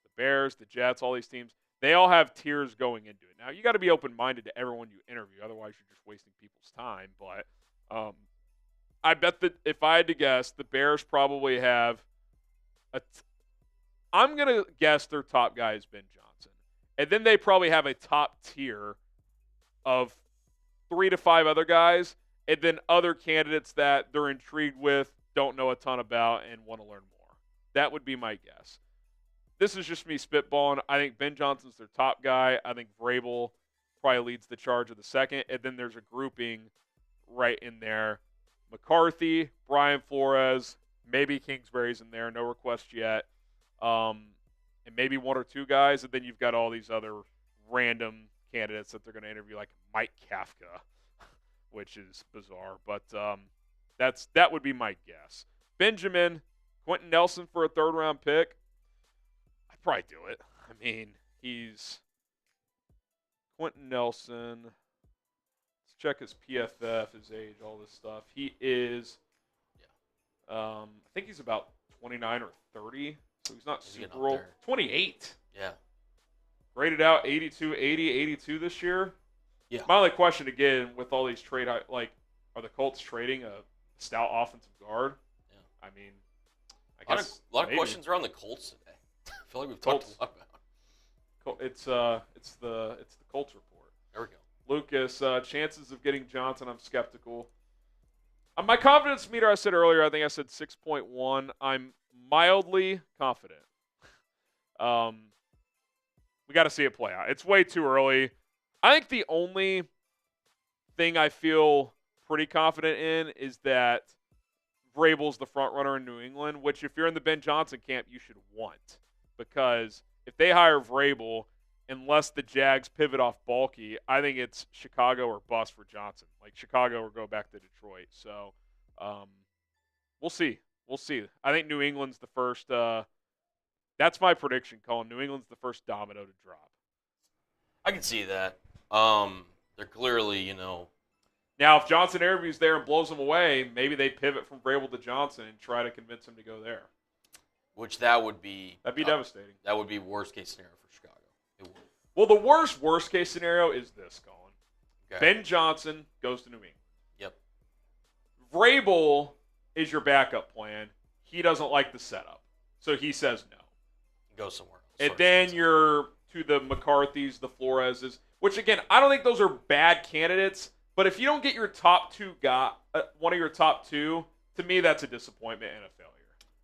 the Bears, the Jets, all these teams, they all have tiers going into it. Now, you got to be open-minded to everyone you interview. Otherwise, you're just wasting people's time. But I bet that if I had to guess, the Bears probably have I'm going to guess their top guy is Ben Johnson. And then they probably have a top tier of 3 to 5 other guys. and then other candidates that they're intrigued with, don't know a ton about, and want to learn more. That would be my guess. This is just me spitballing. I think Ben Johnson's their top guy. I think Vrabel probably leads the charge of the second, and then there's a grouping right in there. McCarthy, Brian Flores, maybe Kingsbury's in there, no request yet, and maybe one or two guys, and then you've got all these other random candidates that they're going to interview, like Mike Kafka, which is bizarre, but that would be my guess. Benjamin, Quentin Nelson for a third-round pick, I'd probably do it. I mean, he's Quentin Nelson. Let's check his PFF, his age, all this stuff. He is, I think he's about 29 or 30, so he's not super old. 28. Yeah. Graded out 82, 80, 82 this year. Yeah. My only question, again, with all these trade, like, are the Colts trading a stout offensive guard? Yeah. I mean, I guess a lot of questions around the Colts today. I feel like we've talked a lot about it. It's the Colts report. There we go. Lucas, chances of getting Johnson, I'm skeptical. My confidence meter, I said earlier, I think I said 6.1. I'm mildly confident. We got to see it play out. It's way too early. I think the only thing I feel pretty confident in is that Vrabel's the front runner in New England, which if you're in the Ben Johnson camp, you should want. Because if they hire Vrabel, unless the Jags pivot off Baalke, I think it's Chicago or bust for Johnson. Like Chicago or go back to Detroit. So we'll see. We'll see. I think New England's the first that's my prediction, Colin. New England's the first domino to drop. I can see that. They're clearly, Now, if Johnson interviews there and blows them away, maybe they pivot from Vrabel to Johnson and try to convince him to go there. Which that would be... That'd be devastating. That would be worst-case scenario for Chicago. It would. Well, the worst-case scenario is this, Colin. Okay. Ben Johnson goes to New England. Yep. Vrabel is your backup plan. He doesn't like the setup, so he says no. Go somewhere else. And then you're to the McCarthys, the Floreses, which, again, I don't think those are bad candidates, but if you don't get your top two one of your top two, to me, that's a disappointment and a failure.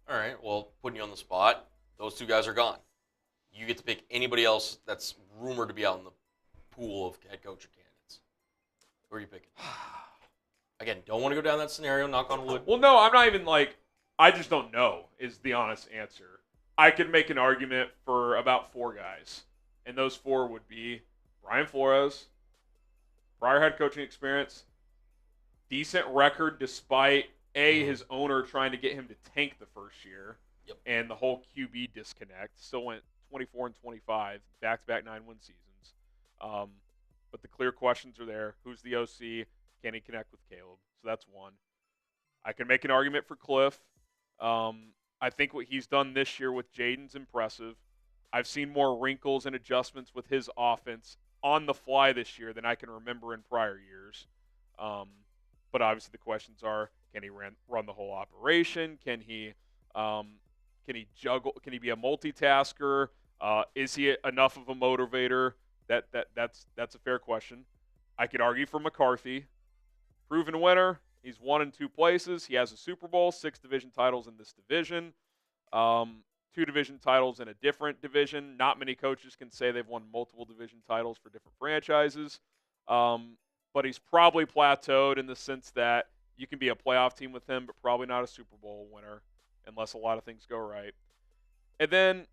All right, well, putting you on the spot, those two guys are gone. You get to pick anybody else that's rumored to be out in the pool of head coach candidates. Who are you picking? Again, don't want to go down that scenario, knock on wood. Well, no, I'm not even I just don't know is the honest answer. I could make an argument for about four guys, and those four would be Brian Flores, prior head coaching experience, decent record despite his owner trying to get him to tank the first year, and the whole QB disconnect. Still went 24 and 25, back-to-back 9-win seasons. But the clear questions are there. Who's the OC? Can he connect with Caleb? So that's one. I can make an argument for Cliff. I think what he's done this year with Jaden's impressive. I've seen more wrinkles and adjustments with his offense on the fly this year than I can remember in prior years. But obviously the questions are, can he run the whole operation? Can he juggle? Can he be a multitasker? Is he enough of a motivator? That's a fair question. I could argue for McCarthy. Proven winner. He's won in two places. He has a Super Bowl, 6 division titles in this division, 2 division titles in a different division. Not many coaches can say they've won multiple division titles for different franchises. But he's probably plateaued in the sense that you can be a playoff team with him, but probably not a Super Bowl winner unless a lot of things go right. And then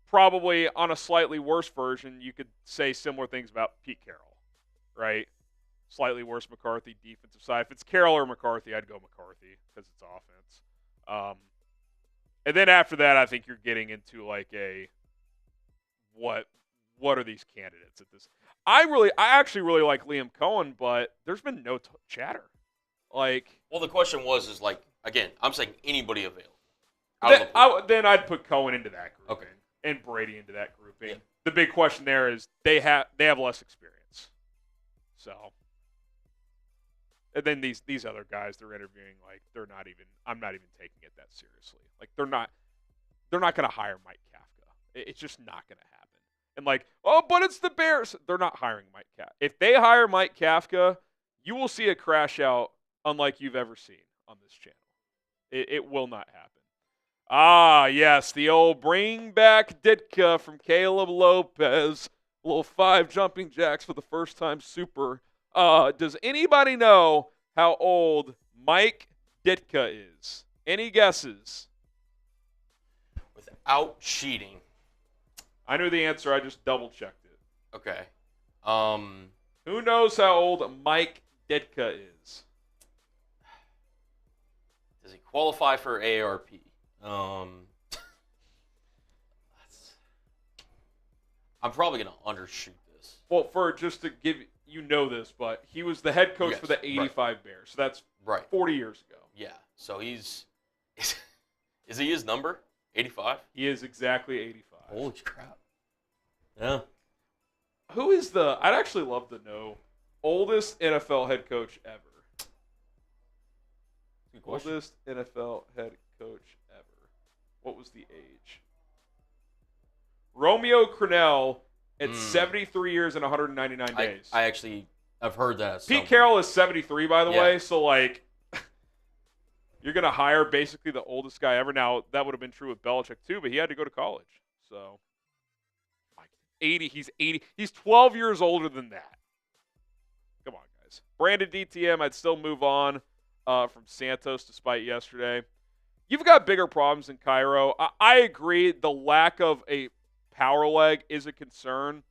probably on a slightly worse version, you could say similar things about Pete Carroll, right? Slightly worse McCarthy defensive side. If it's Carroll or McCarthy, I'd go McCarthy because it's offense. And then after that, I think you're getting into what are these candidates at this? I actually really like Liam Cohen, but there's been no chatter. Well, the question is again, I'm saying anybody available. Then I'd put Cohen into that grouping and Brady into that grouping. Yeah. The big question there is they have less experience. So. And then these other guys they're interviewing, I'm not even taking it that seriously. They're not going to hire Mike Kafka. It's just not going to happen. And but it's the Bears. They're not hiring Mike Kafka. If they hire Mike Kafka, you will see a crash out unlike you've ever seen on this channel. It will not happen. Ah, yes, the old bring back Ditka from Caleb Lopez. A little 5 jumping jacks for the first time super. Does anybody know how old Mike Ditka is? Any guesses? Without cheating. I knew the answer. I just double-checked it. Okay. Who knows how old Mike Ditka is? Does he qualify for AARP? I'm probably going to undershoot this. Well, just to give you know this, but he was the head coach for the 85 Bears. So that's 40 years ago. Yeah. So is he his number? 85? He is exactly 85. Holy crap. Yeah. Who is I'd actually love to know, oldest NFL head coach ever? Oldest NFL head coach ever. What was the age? Romeo Crennel at 73 years and 199 days. I've heard that. Pete Carroll is 73, by the way, so, like, you're going to hire basically the oldest guy ever. Now, that would have been true with Belichick, too, but he had to go to college. So, 80. He's 80. He's 12 years older than that. Come on, guys. Brandon DTM, I'd still move on from Santos despite yesterday. You've got bigger problems in Cairo. I agree the lack of a power leg is a concern,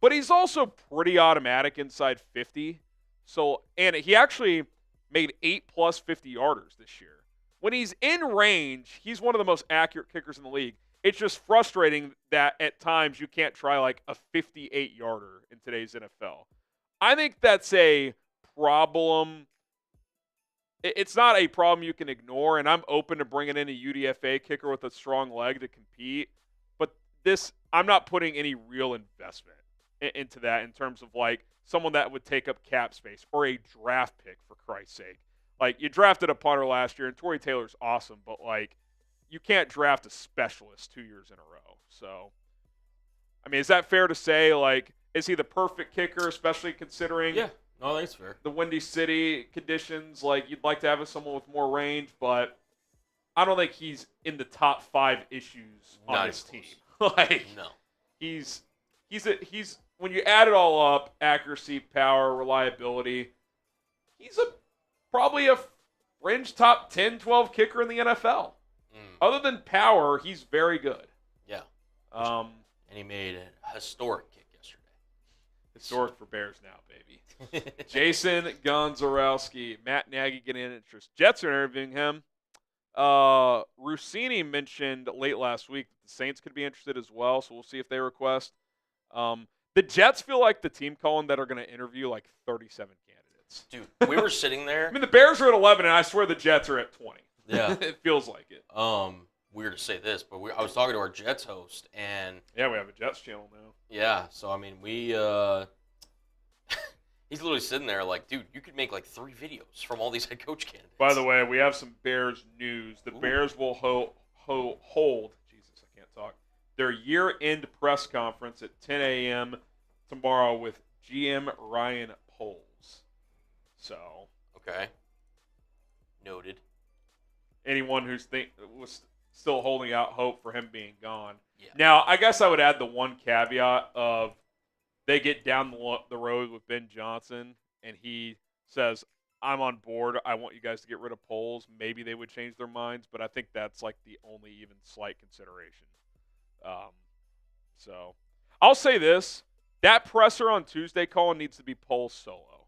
but he's also pretty automatic inside 50. So, and he actually made 8+ 50-yarders this year. When he's in range, he's one of the most accurate kickers in the league. It's just frustrating that at times you can't try like a 58-yarder in today's NFL. I think that's a problem. It's not a problem you can ignore, and I'm open to bringing in a UDFA kicker with a strong leg to compete. But I'm not putting any real investment into that in terms of like someone that would take up cap space or a draft pick, for Christ's sake. Like, you drafted a punter last year, and Torrey Taylor's awesome, but like, you can't draft a specialist 2 years in a row. So, I mean, is that fair to say? Like, is he the perfect kicker, especially considering no, I think it's fair. The Windy City conditions? Like, you'd like to have someone with more range, but I don't think he's in the top 5 issues on this team. Like, no. He's when you add it all up, accuracy, power, reliability, he's probably a fringe top 10, 12 kicker in the NFL. Other than power, he's very good. Yeah. And he made a historic kick yesterday. Historic for Bears now, baby. Jason Gonzarowski, Matt Nagy getting an interest. Jets are interviewing him. Rossini mentioned late last week that the Saints could be interested as well, so we'll see if they request. The Jets feel like the team, Colin, that are going to interview like 37 candidates. Dude, we were sitting there. I mean, the Bears are at 11, and I swear the Jets are at 20. Yeah. It feels like it. Weird to say this, but I was talking to our Jets host, and yeah, we have a Jets channel now. Yeah, so I mean, he's literally sitting there like, dude, you could make like 3 videos from all these head coach candidates. By the way, we have some Bears news. The Bears will hold, Jesus, I can't talk, their year-end press conference at 10 a.m. tomorrow with GM Ryan Poles. So, okay, noted. Anyone who's was still holding out hope for him being gone. Yeah. Now, I guess I would add the one caveat of they get down the road with Ben Johnson, and he says, I'm on board. I want you guys to get rid of Poles. Maybe they would change their minds, but I think that's like the only even slight consideration. So I'll say this. That presser on Tuesday, Colin, needs to be Poles solo.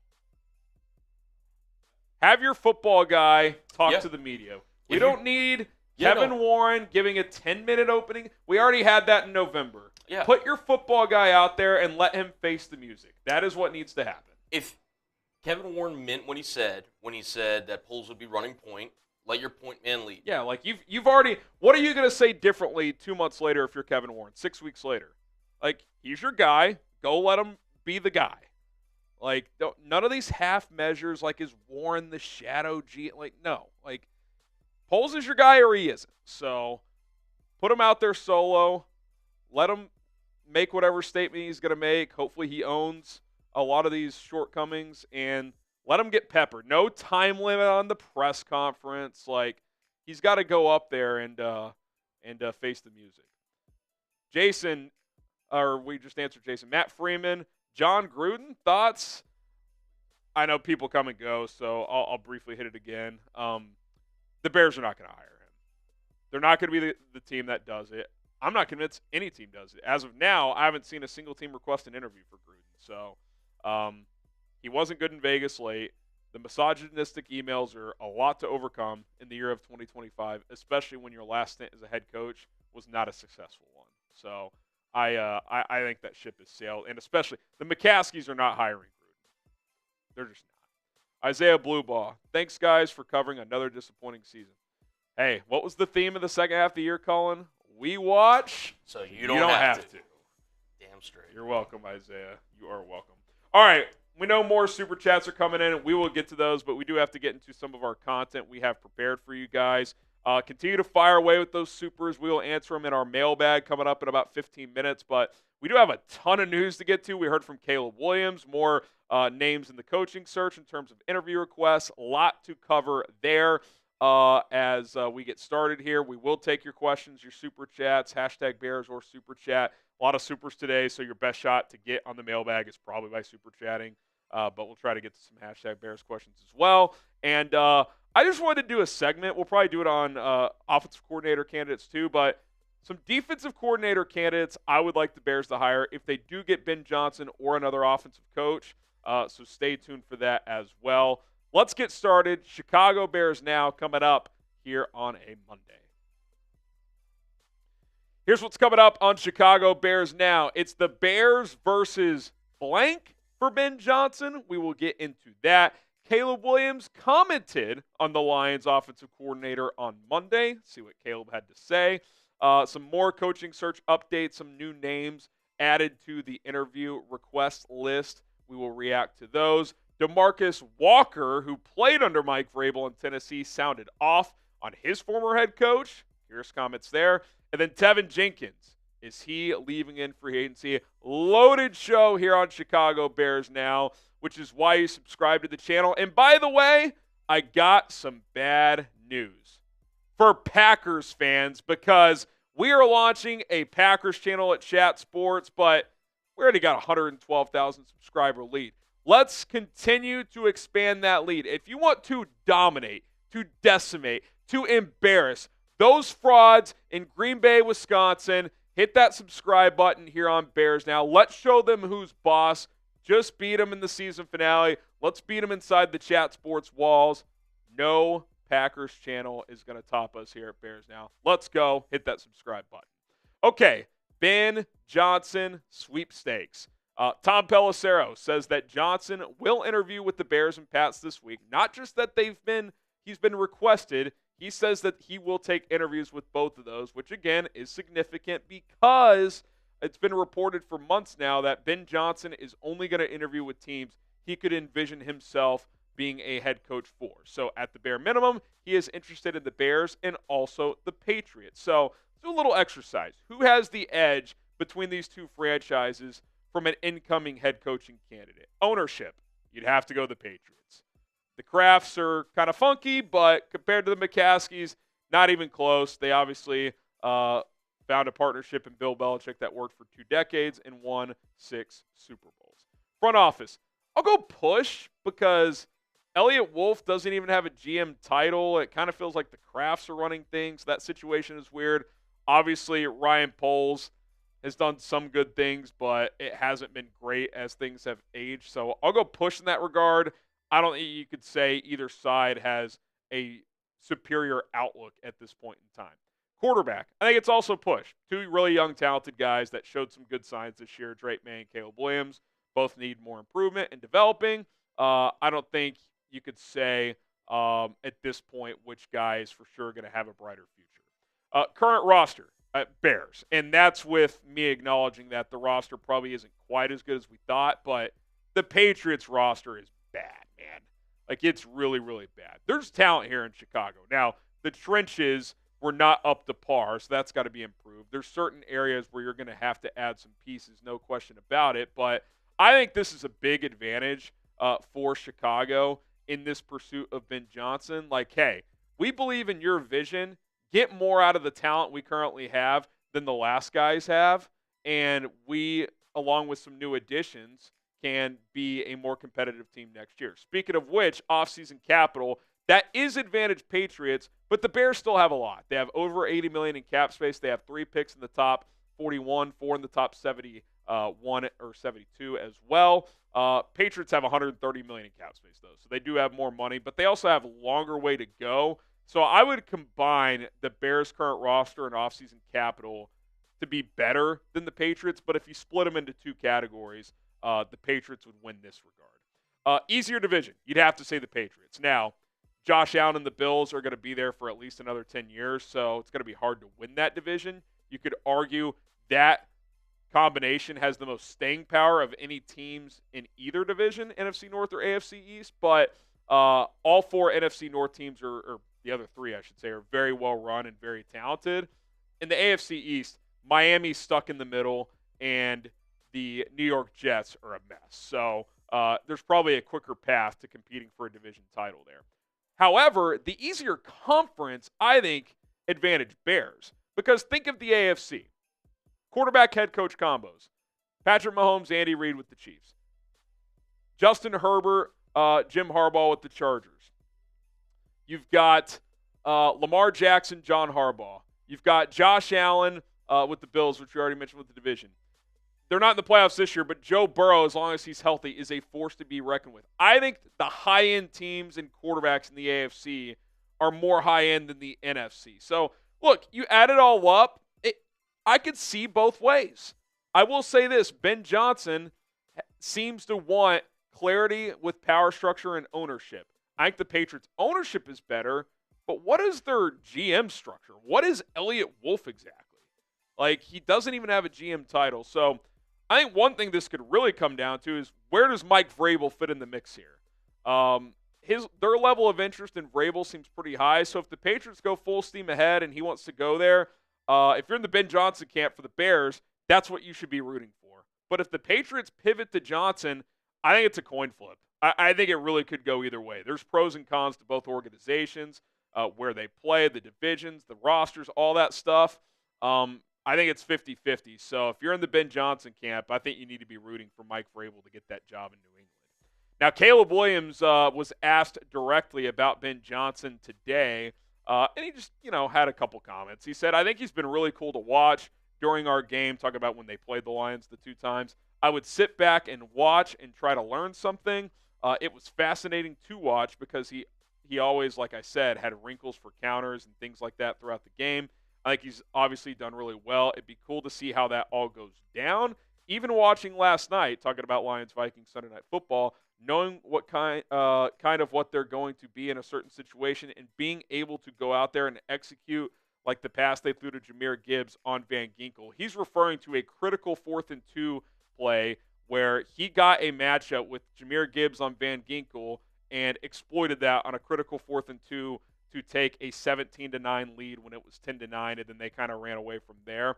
Have your football guy talk to the media. We don't need Kevin Warren giving a 10-minute opening. We already had that in November. Yeah. Put your football guy out there and let him face the music. That is what needs to happen. If Kevin Warren meant what he said when he said that Poles would be running point, let your point man lead. Yeah, like you've already – what are you going to say differently 2 months later if you're Kevin Warren, 6 weeks later? Like, he's your guy. Go let him be the guy. Like, none of these half measures, like, is Warren the shadow G? Like, no. Like, Poles is your guy or he isn't. So, put him out there solo. Let him make whatever statement he's going to make. Hopefully he owns a lot of these shortcomings, and Let him get peppered. No time limit on the press conference. Like, he's got to go up there and face the music. Jason, or we just answered Jason. Matt Freeman, John Gruden, thoughts? I know people come and go, so I'll briefly hit it again. The Bears are not going to hire him. They're not going to be the team that does it. I'm not convinced any team does it. As of now, I haven't seen a single team request an interview for Gruden. So he wasn't good in Vegas late. The misogynistic emails are a lot to overcome in the year of 2025, especially when your last stint as a head coach was not a successful one. So I think that ship has sailed, and especially the McCaskies are not hiring Gruden. They're just not. Isaiah Bluebaugh, thanks, guys, for covering another disappointing season. Hey, what was the theme of the second half of the year, Colin? We watch, so you don't have to. Damn straight. You're welcome, Isaiah. You are welcome. All right, we know more super chats are coming in, and we will get to those, but we do have to get into some of our content we have prepared for you guys. Continue to fire away with those supers. We will answer them in our mailbag coming up in about 15 minutes, but we do have a ton of news to get to. We heard from Caleb Williams, more names in the coaching search in terms of interview requests. A lot to cover there. As we get started here, we will take your questions, your super chats, hashtag Bears or super chat. A lot of supers today, so your best shot to get on the mailbag is probably by super chatting. But we'll try to get to some hashtag Bears questions as well. And I just wanted to do a segment. We'll probably do it on offensive coordinator candidates too, but some defensive coordinator candidates I would like the Bears to hire if they do get Ben Johnson or another offensive coach. So stay tuned for that as well. Let's get started. Chicago Bears now coming up here on a Monday. Here's what's coming up on Chicago Bears now. It's the Bears versus blank for Ben Johnson. We will get into that. Caleb Williams commented on the Lions offensive coordinator on Monday. See what Caleb had to say. Some more coaching search updates, some new names added to the interview request list. We will react to those. DeMarcus Walker, who played under Mike Vrabel in Tennessee, sounded off on his former head coach. Here's comments there. And then Tevin Jenkins. Is he leaving in free agency? Loaded show here on Chicago Bears now, which is why you subscribe to the channel. And by the way, I got some bad news for Packers fans because we are launching a Packers channel at Chat Sports, but we already got a 112,000 subscriber lead. Let's continue to expand that lead. If you want to dominate, to decimate, to embarrass those frauds in Green Bay, Wisconsin, hit that subscribe button here on Bears Now. Let's show them who's boss. Just beat them in the season finale. Let's beat them inside the Chat Sports walls. No Packers channel is going to top us here at Bears Now. Let's go. Hit that subscribe button. Okay, Ben Johnson sweepstakes. Tom Pelissero says that Johnson will interview with the Bears and Pats this week. Not just that he's been requested. He says that he will take interviews with both of those, which again is significant because it's been reported for months now that Ben Johnson is only going to interview with teams he could envision himself being a head coach for. So at the bare minimum, he is interested in the Bears and also the Patriots. So do a little exercise. Who has the edge between these two franchises from an incoming head coaching candidate? Ownership, you'd have to go the Patriots. The Krafts are kind of funky, but compared to the McCaskies, not even close. They obviously found a partnership in Bill Belichick that worked for 2 decades and won 6 Super Bowls. Front office, I'll go push because Elliott Wolf doesn't even have a GM title. It kind of feels like the Krafts are running things. That situation is weird. Obviously, Ryan Poles has done some good things, but it hasn't been great as things have aged. So I'll go push in that regard. I don't think you could say either side has a superior outlook at this point in time. Quarterback, I think it's also push. 2 really young, talented guys that showed some good signs this year, Drake May and Caleb Williams. Both need more improvement in developing. I don't think you could say at this point which guy is for sure going to have a brighter future. Current roster, Bears. And that's with me acknowledging that the roster probably isn't quite as good as we thought, but the Patriots roster is bad, man. Like, it's really, really bad. There's talent here in Chicago. Now, the trenches were not up to par, so that's got to be improved. There's certain areas where you're going to have to add some pieces, no question about it. But I think this is a big advantage for Chicago in this pursuit of Ben Johnson. Like, hey, we believe in your vision. Get more out of the talent we currently have than the last guys have. And we, along with some new additions, can be a more competitive team next year. Speaking of which, offseason capital, that is advantage Patriots, but the Bears still have a lot. They have over $80 million in cap space. They have 3 picks in the top 41, 4 in the top 71 or 72 as well. Patriots have $130 million in cap space, though, so they do have more money, but they also have a longer way to go. So I would combine the Bears' current roster and offseason capital to be better than the Patriots, but if you split them into 2 categories, the Patriots would win this regard. Easier division, you'd have to say the Patriots. Now, Josh Allen and the Bills are going to be there for at least another 10 years, so it's going to be hard to win that division. You could argue that combination has the most staying power of any teams in either division, NFC North or AFC East, but all 4 NFC North teams, or the other 3, I should say, are very well run and very talented. In the AFC East, Miami's stuck in the middle, and the New York Jets are a mess. So there's probably a quicker path to competing for a division title there. However, the easier conference, I think, advantage Bears. Because think of the AFC. Quarterback head coach combos. Patrick Mahomes, Andy Reid with the Chiefs. Justin Herbert, Jim Harbaugh with the Chargers. You've got Lamar Jackson, John Harbaugh. You've got Josh Allen with the Bills, which we already mentioned with the division. They're not in the playoffs this year, but Joe Burrow, as long as he's healthy, is a force to be reckoned with. I think the high-end teams and quarterbacks in the AFC are more high-end than the NFC. So, look, you add it all up, I could see both ways. I will say this, Ben Johnson seems to want clarity with power structure and ownership. I think the Patriots' ownership is better, but what is their GM structure? What is Elliott Wolf exactly? Like, he doesn't even have a GM title. So I think one thing this could really come down to is, where does Mike Vrabel fit in the mix here? Their level of interest in Vrabel seems pretty high. So if the Patriots go full steam ahead and he wants to go there, if you're in the Ben Johnson camp for the Bears, that's what you should be rooting for. But if the Patriots pivot to Johnson, I think it's a coin flip. I think it really could go either way. There's pros and cons to both organizations, where they play, the divisions, the rosters, all that stuff. I think it's 50-50. So if you're in the Ben Johnson camp, I think you need to be rooting for Mike Vrabel to get that job in New England. Now, Caleb Williams was asked directly about Ben Johnson today, and he just, had a couple comments. He said, I think he's been really cool to watch during our game, talking about when they played the Lions the 2 times. I would sit back and watch and try to learn something. It was fascinating to watch because he always, like I said, had wrinkles for counters and things like that throughout the game. I think he's obviously done really well. It'd be cool to see how that all goes down. Even watching last night, talking about Lions-Vikings Sunday Night Football, knowing what kind of what they're going to be in a certain situation and being able to go out there and execute like the pass they threw to Jahmyr Gibbs on Van Ginkel. He's referring to a critical 4th and 2 play where he got a matchup with Jahmyr Gibbs on Van Ginkel and exploited that on a critical 4th and 2 to take a 17-9 lead when it was 10-9, and then they kind of ran away from there.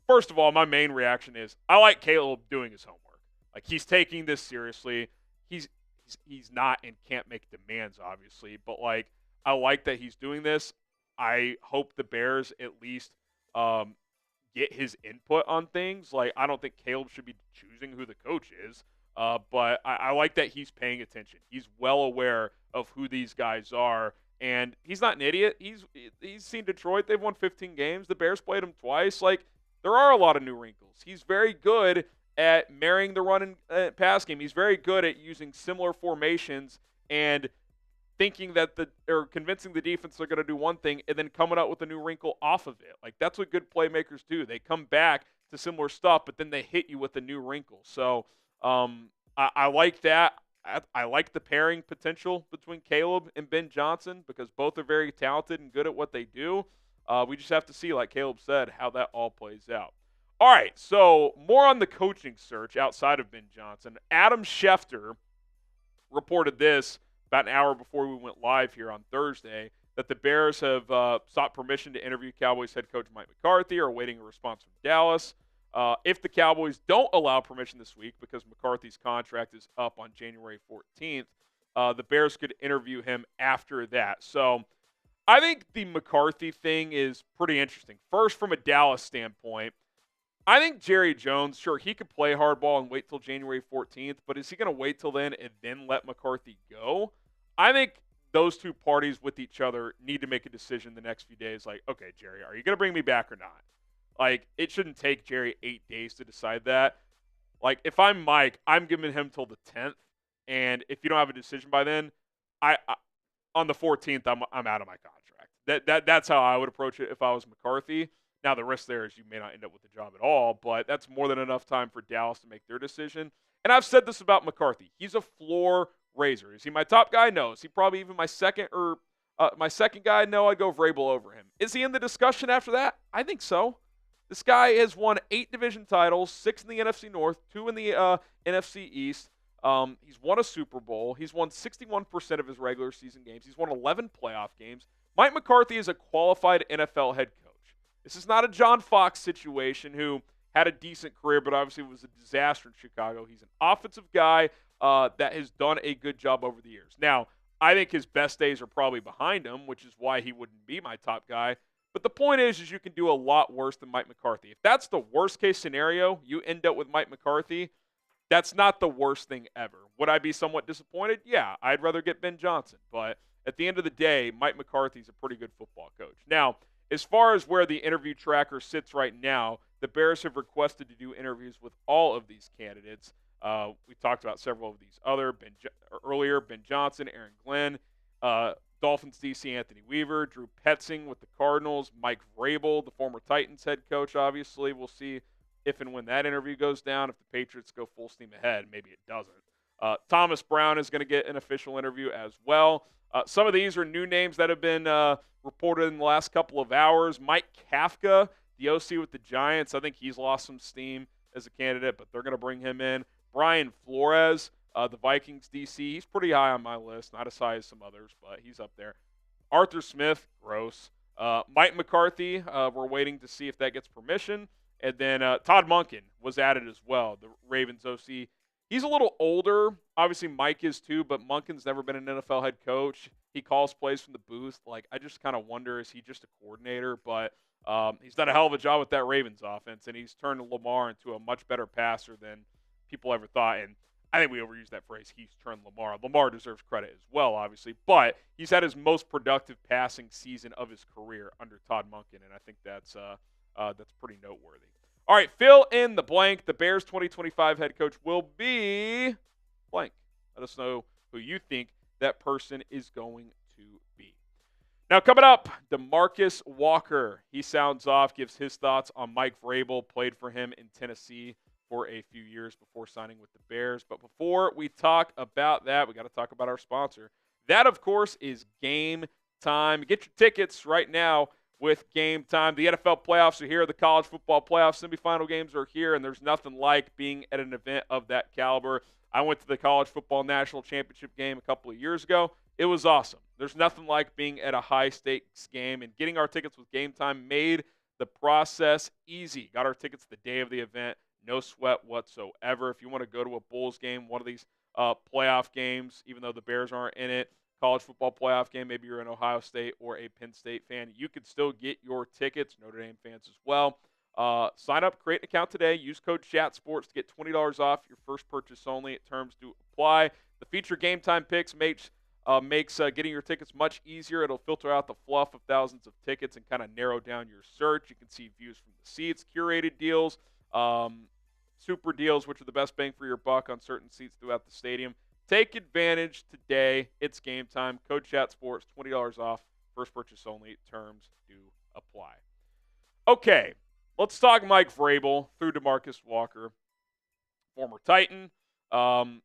First of all, my main reaction is I like Caleb doing his homework. Like, he's taking this seriously. He's not and can't make demands, obviously, but like, I like that he's doing this. I hope the Bears at least get his input on things. Like, I don't think Caleb should be choosing who the coach is, but I like that he's paying attention. He's well aware of who these guys are, and he's not an idiot. He's seen Detroit. They've won 15 games. The Bears played him twice. Like, there are a lot of new wrinkles. He's very good at marrying the run and pass game. He's very good at using similar formations and thinking that convincing the defense they're going to do one thing and then coming up with a new wrinkle off of it. Like, that's what good playmakers do. They come back to similar stuff, but then they hit you with a new wrinkle. So I like that. I like the pairing potential between Caleb and Ben Johnson because both are very talented and good at what they do. We just have to see, like Caleb said, how that all plays out. All right, so more on the coaching search outside of Ben Johnson. Adam Schefter reported this about an hour before we went live here on Thursday, that the Bears have sought permission to interview Cowboys head coach Mike McCarthy, are awaiting a response from Dallas. If the Cowboys don't allow permission this week because McCarthy's contract is up on January 14th, the Bears could interview him after that. So I think the McCarthy thing is pretty interesting. First, from a Dallas standpoint, I think Jerry Jones, sure, he could play hardball and wait till January 14th, but is he going to wait till then and then let McCarthy go? I think those two parties with each other need to make a decision the next few days. Like, okay, Jerry, are you going to bring me back or not? Like, it shouldn't take Jerry 8 days to decide that. Like, if I'm Mike, I'm giving him till the 10th, and if you don't have a decision by then, I on the 14th, I'm out of my contract. That's how I would approach it if I was McCarthy. Now, the risk there is you may not end up with the job at all, but that's more than enough time for Dallas to make their decision. And I've said this about McCarthy. He's a floor raiser. Is he my top guy? No. Is he probably even my second guy? No, I'd go Vrabel over him. Is he in the discussion after that? I think so. This guy has won 8 division titles, 6 in the NFC North, 2 in the NFC East. He's won a Super Bowl. He's won 61% of his regular season games. He's won 11 playoff games. Mike McCarthy is a qualified NFL head coach. This is not a John Fox situation who had a decent career, but obviously was a disaster in Chicago. He's an offensive guy that has done a good job over the years. Now, I think his best days are probably behind him, which is why he wouldn't be my top guy. But the point is you can do a lot worse than Mike McCarthy. If that's the worst-case scenario, you end up with Mike McCarthy, that's not the worst thing ever. Would I be somewhat disappointed? Yeah, I'd rather get Ben Johnson. But at the end of the day, Mike McCarthy's a pretty good football coach. Now, as far as where the interview tracker sits right now, the Bears have requested to do interviews with all of these candidates. We talked about several of these earlier. Ben Johnson, Aaron Glenn, Dolphins DC Anthony Weaver, Drew Petzing with the Cardinals, Mike Vrabel, the former Titans head coach, obviously. We'll see if and when that interview goes down. If the Patriots go full steam ahead, maybe it doesn't. Thomas Brown is going to get an official interview as well. Some of these are new names that have been reported in the last couple of hours. Mike Kafka, the OC with the Giants. I think he's lost some steam as a candidate, but they're going to bring him in. Brian Flores, the Vikings DC. He's pretty high on my list. Not as high as some others, but he's up there. Arthur Smith, gross. Mike McCarthy, we're waiting to see if that gets permission. And then Todd Monken was added as well, the Ravens OC. He's a little older. Obviously, Mike is too, but Monken's never been an NFL head coach. He calls plays from the booth. Like, I just kind of wonder, is he just a coordinator? But he's done a hell of a job with that Ravens offense, and he's turned Lamar into a much better passer than people ever thought. And I think we overuse that phrase, he's turned Lamar. Lamar deserves credit as well, obviously. But he's had his most productive passing season of his career under Todd Monken, and I think that's pretty noteworthy. All right, fill in the blank. The Bears 2025 head coach will be blank. Let us know who you think that person is going to be. Now, coming up, DeMarcus Walker. He sounds off, gives his thoughts on Mike Vrabel, played for him in Tennessee for a few years before signing with the Bears. But before we talk about that, we got to talk about our sponsor. That, of course, is Game Time. Get your tickets right now with Game Time. The NFL playoffs are here. The college football playoff semifinal games are here, and there's nothing like being at an event of that caliber. I went to the college football national championship game a couple of years ago. It was awesome. There's nothing like being at a high-stakes game, and getting our tickets with Game Time made the process easy. Got our tickets the day of the event. No sweat whatsoever. If you want to go to a Bulls game, one of these playoff games, even though the Bears aren't in it, college football playoff game, maybe you're an Ohio State or a Penn State fan, you can still get your tickets, Notre Dame fans as well. Sign up, create an account today, use code ChatSports to get $20 off your first purchase only. Terms do apply. The feature Game Time picks makes getting your tickets much easier. It'll filter out the fluff of thousands of tickets and kind of narrow down your search. You can see views from the seats, curated deals, super deals, which are the best bang for your buck on certain seats throughout the stadium. Take advantage today. It's Game Time. Code ChatSports, $20 off. First purchase only. Terms do apply. Okay, let's talk Mike Vrabel through DeMarcus Walker, former Titan.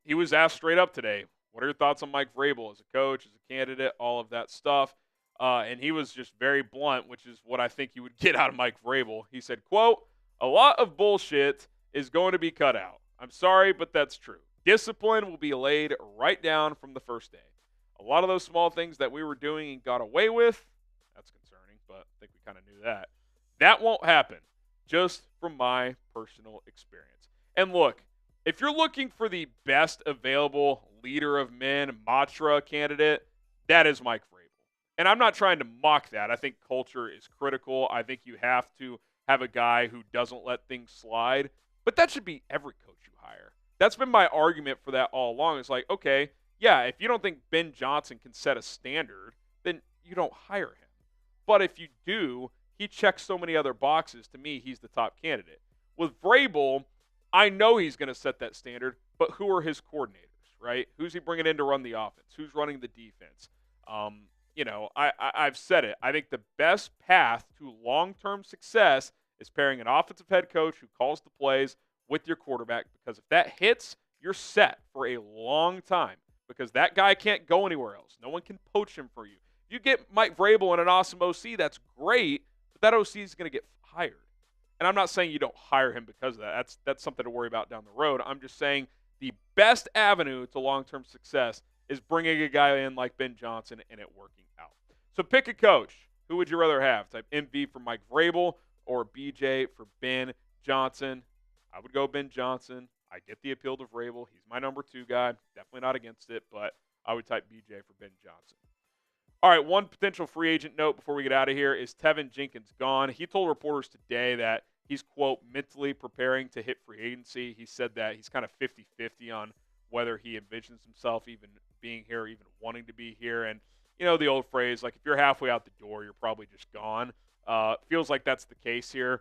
He was asked straight up today, what are your thoughts on Mike Vrabel as a coach, as a candidate, all of that stuff. And he was just very blunt, which is what I think you would get out of Mike Vrabel. He said, quote, a lot of bullshit is going to be cut out. I'm sorry, but that's true. Discipline will be laid right down from the first day. A lot of those small things that we were doing and got away with, that's concerning, but I think we kind of knew that. That won't happen. just from my personal experience. And look, if you're looking for the best available leader of men, mantra candidate, that is Mike Vrabel. And I'm not trying to mock that. I think culture is critical. I think you have to have a guy who doesn't let things slide. But that should be every coach you hire. That's been my argument for that all along. It's like, okay, yeah, if you don't think Ben Johnson can set a standard, then you don't hire him. But if you do, he checks so many other boxes. To me, he's the top candidate. With Vrabel, I know he's going to set that standard, but who are his coordinators, right? Who's he bringing in to run the offense? Who's running the defense? I've said it. I think the best path to long-term success is pairing an offensive head coach who calls the plays with your quarterback, because if that hits, you're set for a long time, because that guy can't go anywhere else. No one can poach him for you. If you get Mike Vrabel and an awesome OC, that's great, but that OC is going to get hired. And I'm not saying you don't hire him because of that. That's something to worry about down the road. I'm just saying the best avenue to long-term success is bringing a guy in like Ben Johnson and it working out. So pick a coach. Who would you rather have? Type MV for Mike Vrabel or BJ for Ben Johnson. I would go Ben Johnson. I get the appeal to Vrabel. He's my number 2 guy. Definitely not against it, but I would type BJ for Ben Johnson. All right, one potential free agent note before we get out of here is Tevin Jenkins gone. He told reporters today that he's, quote, mentally preparing to hit free agency. He said that he's kind of 50-50 on whether he envisions himself even being here, even wanting to be here. And, you know, the old phrase, like, if you're halfway out the door, you're probably just gone. Feels like that's the case here.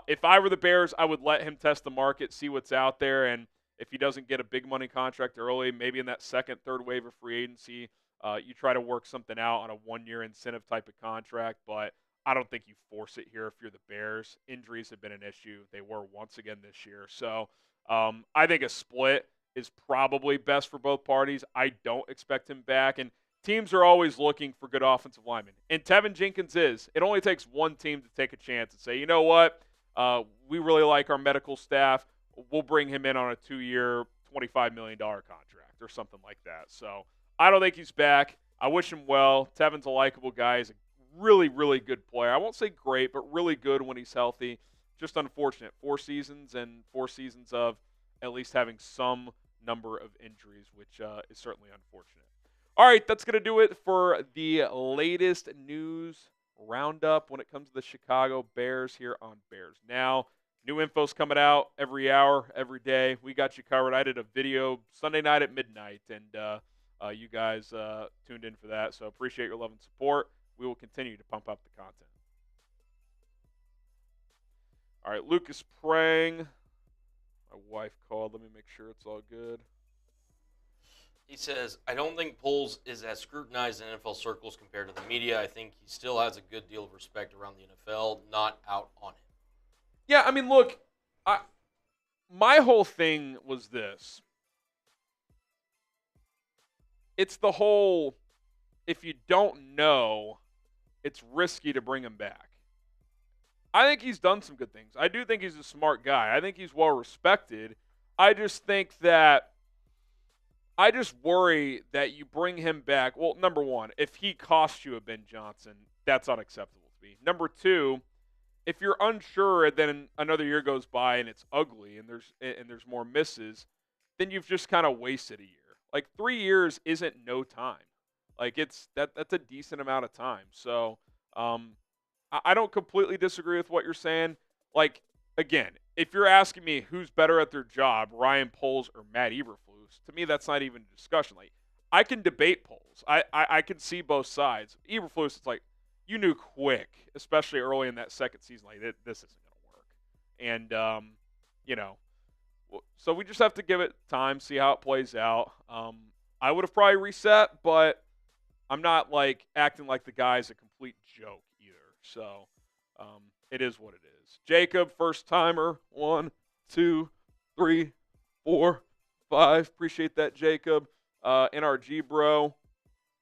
If I were the Bears, I would let him test the market, see what's out there, and if he doesn't get a big money contract early, maybe in that second, third wave of free agency, you try to work something out on a one-year incentive type of contract, but I don't think you force it here if you're the Bears. Injuries have been an issue. They were once again this year. So I think a split is probably best for both parties. I don't expect him back, and teams are always looking for good offensive linemen. And Tevin Jenkins is. It only takes one team to take a chance and say, you know what, we really like our medical staff. We'll bring him in on a 2-year, $25 million contract or something like that. So I don't think he's back. I wish him well. Tevin's a likable guy. He's a really, really good player. I won't say great, but really good when he's healthy. Just unfortunate. 4 seasons and 4 seasons of at least having some number of injuries, which is certainly unfortunate. All right, that's going to do it for the latest news roundup when it comes to the Chicago Bears here on Bears Now. New info's coming out every hour, every day. We got you covered. I did a video Sunday night at midnight, and you guys tuned in for that. So appreciate your love and support. We will continue to pump up the content. All right, Lucas praying. My wife called. Let me make sure it's all good. He says, I don't think Poles is as scrutinized in NFL circles compared to the media. I think he still has a good deal of respect around the NFL, not out on it. Yeah, I mean, look, my whole thing was this. It's the whole, if you don't know, it's risky to bring him back. I think he's done some good things. I do think he's a smart guy. I think he's well respected. I just think that I just worry that you bring him back. Well, number one, if he costs you a Ben Johnson, that's unacceptable to me. Number two, if you're unsure and then another year goes by and it's ugly and there's more misses, then you've just kind of wasted a year. Like 3 years isn't no time. Like that's a decent amount of time. So I don't completely disagree with what you're saying. Like, again, if you're asking me who's better at their job, Ryan Poles or Matt Eberflus, to me that's not even a discussion. Like, I can debate Poles. I can see both sides. Eberflus, it's like you knew quick, especially early in that second season, like this isn't going to work. And so we just have to give it time, see how it plays out. I would have probably reset, but I'm not like acting like the guy's a complete joke either. So it is what it is. Jacob, first timer. 1, 2, 3, 4, 5. Appreciate that, Jacob. NRG bro.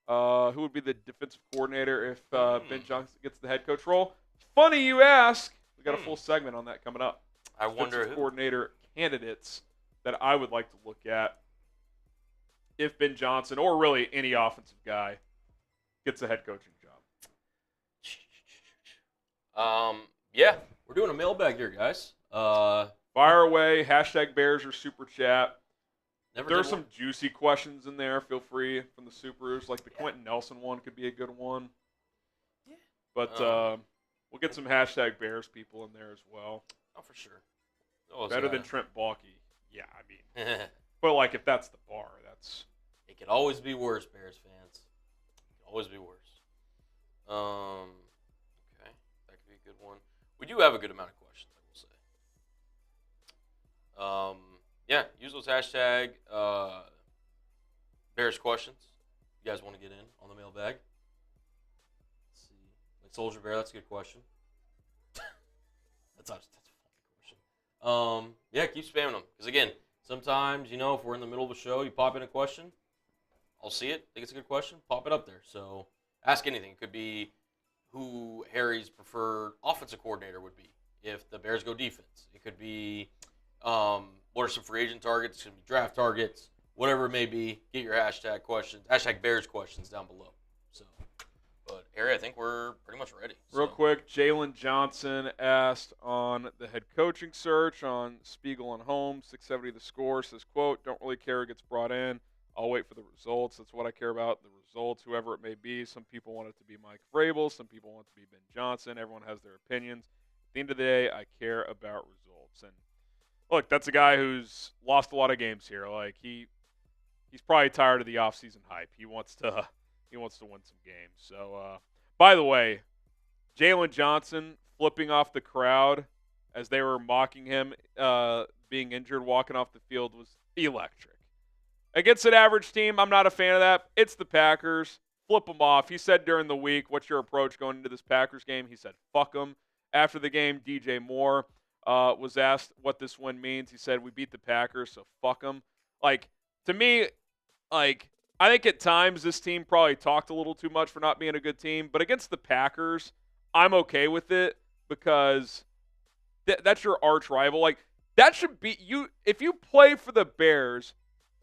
Who would be the defensive coordinator if Ben Johnson gets the head coach role? Funny you ask. We got a full segment on that coming up. I wonder who. Coordinator candidates that I would like to look at if Ben Johnson or really any offensive guy gets a head coaching job. Yeah, We're doing a mailbag here, guys. Fire away. Hashtag Bears or Super Chat. There's some one. juicy questions in there. Feel free from the Supers. Like the Quentin Nelson one could be a good one. Yeah. But we'll get some hashtag Bears people in there as well. Oh, for sure. Better than Trent Baalke. Yeah, I mean. But, like, if that's the bar, that's... It could always be worse, Bears fans. It could always be worse. Okay. That could be a good one. We do have a good amount of questions, I will say. Yeah, use those hashtag Bears questions. You guys want to get in on the mailbag? Let's see. Like Soldier Bear, that's a good question. that's a funny question. Yeah, keep spamming them. Because, again, sometimes, if we're in the middle of a show, you pop in a question. I'll see it. Think it's a good question. Pop it up there. So ask anything. It could be who Harry's preferred offensive coordinator would be if the Bears go defense. It could be what are some free agent targets. It could be draft targets. Whatever it may be, get your hashtag questions, hashtag Bears questions down below. So, but Harry, I think we're pretty much ready. Real quick, Jalen Johnson asked on the head coaching search on Spiegel and Holmes, 670 The Score, says, quote, don't really care who gets brought in. I'll wait for the results. That's what I care about, the results, whoever it may be. Some people want it to be Mike Vrabel. Some people want it to be Ben Johnson. Everyone has their opinions. At the end of the day, I care about results. And, look, that's a guy who's lost a lot of games here. Like, he's probably tired of the offseason hype. He wants to win some games. So, by the way, Jalen Johnson flipping off the crowd as they were mocking him being injured, walking off the field was electric. Against an average team, I'm not a fan of that. It's the Packers. Flip them off. He said during the week, what's your approach going into this Packers game? He said, fuck them. After the game, DJ Moore was asked what this win means. He said, we beat the Packers, so fuck them. Like, to me, like, I think at times this team probably talked a little too much for not being a good team. But against the Packers, I'm okay with it because that's your arch rival. Like, that should be you. If you play for the Bears,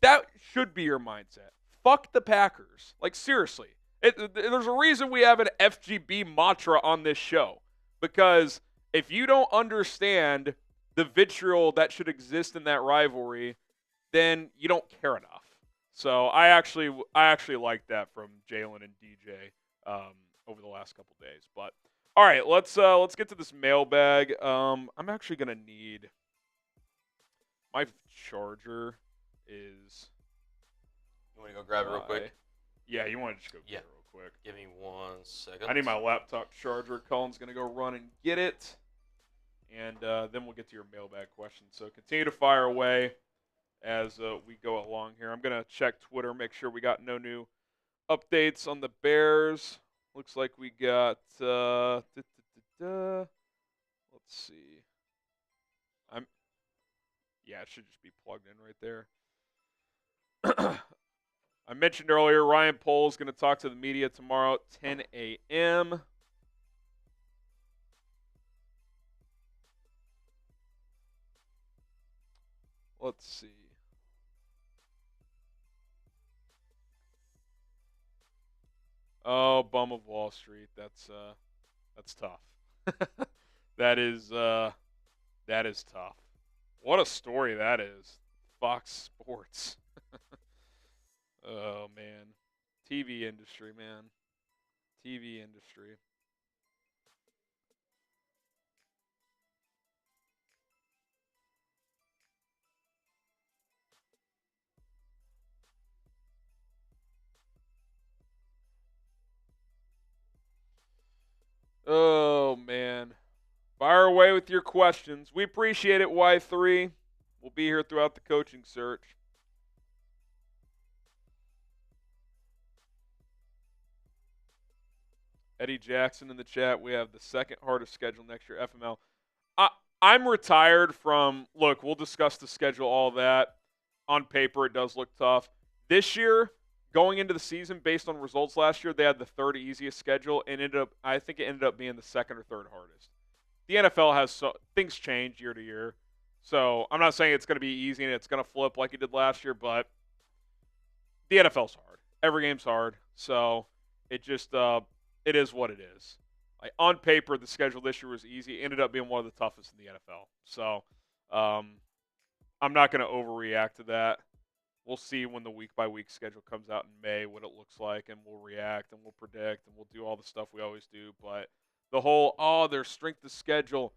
that should be your mindset. Fuck the Packers. Like, seriously. There's a reason we have an FGB mantra on this show. Because if you don't understand the vitriol that should exist in that rivalry, then you don't care enough. So I actually like that from Jalen and DJ over the last couple days. But all right, let's get to this mailbag. I'm actually gonna need my charger. Is you want to go grab it real quick? Yeah, you want to just go get it real quick. Give me 1 second. I need my laptop charger. Colin's gonna go run and get it, and then we'll get to your mailbag questions. So continue to fire away as we go along here. I'm gonna check Twitter, make sure we got no new updates on the Bears. Looks like we got. Let's see. Yeah, it should just be plugged in right there. I mentioned earlier, Ryan Poles going to talk to the media tomorrow at 10 a.m. Let's see. Oh, bum of Wall Street. That's tough. That is tough. What a story that is. Fox Sports. Oh, man. TV industry, man. TV industry. Oh, man. Fire away with your questions. We appreciate it, Y3. We'll be here throughout the coaching search. Eddie Jackson in the chat. We have the second hardest schedule next year, FML. I'm retired from, look, we'll discuss the schedule, all that. On paper, it does look tough. This year, going into the season, based on results last year, they had the third easiest schedule, and I think it ended up being the second or third hardest. The NFL has things change year to year. So I'm not saying it's going to be easy and it's going to flip like it did last year, but the NFL's hard. Every game's hard. So it just it is what it is. Like on paper, the schedule this year was easy. It ended up being one of the toughest in the NFL. So I'm not going to overreact to that. We'll see when the week-by-week schedule comes out in May what it looks like, and we'll react and we'll predict and we'll do all the stuff we always do. But the whole, their strength of schedule,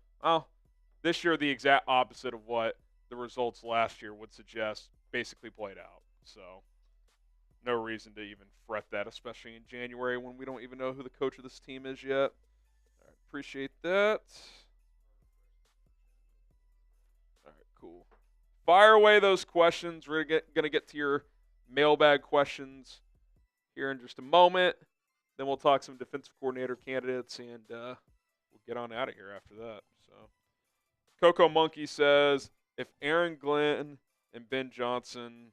this year the exact opposite of what the results last year would suggest basically played out. So no reason to even fret that, especially in January when we don't even know who the coach of this team is yet. All right, appreciate that. All right, cool. Fire away those questions. We're going to get to your mailbag questions here in just a moment. Then we'll talk some defensive coordinator candidates, and we'll get on out of here after that. So, Coco Monkey says, if Aaron Glenn and Ben Johnson,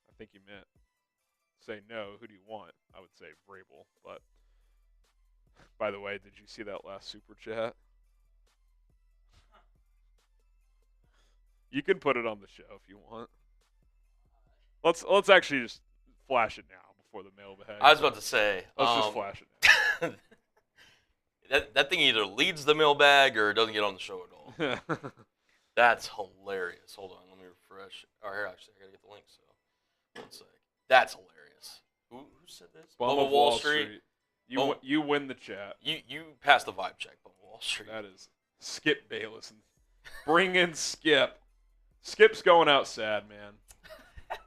I think you meant, say no, who do you want? I would say Vrabel. But, by the way, did you see that last super chat? You can put it on the show if you want. Let's actually just flash it now before the mailbag. I was about to say. Let's just flash it now. that thing either leads the mailbag or it doesn't get on the show at all. That's hilarious. Hold on, let me refresh. Oh, here, actually, I gotta get the link. So, 1 sec. That's hilarious. Who said this? Bum Wall Street. You win the chat. You passed the vibe check, Bum Wall Street. That is Skip Bayless. Bring in Skip. Skip's going out sad, man.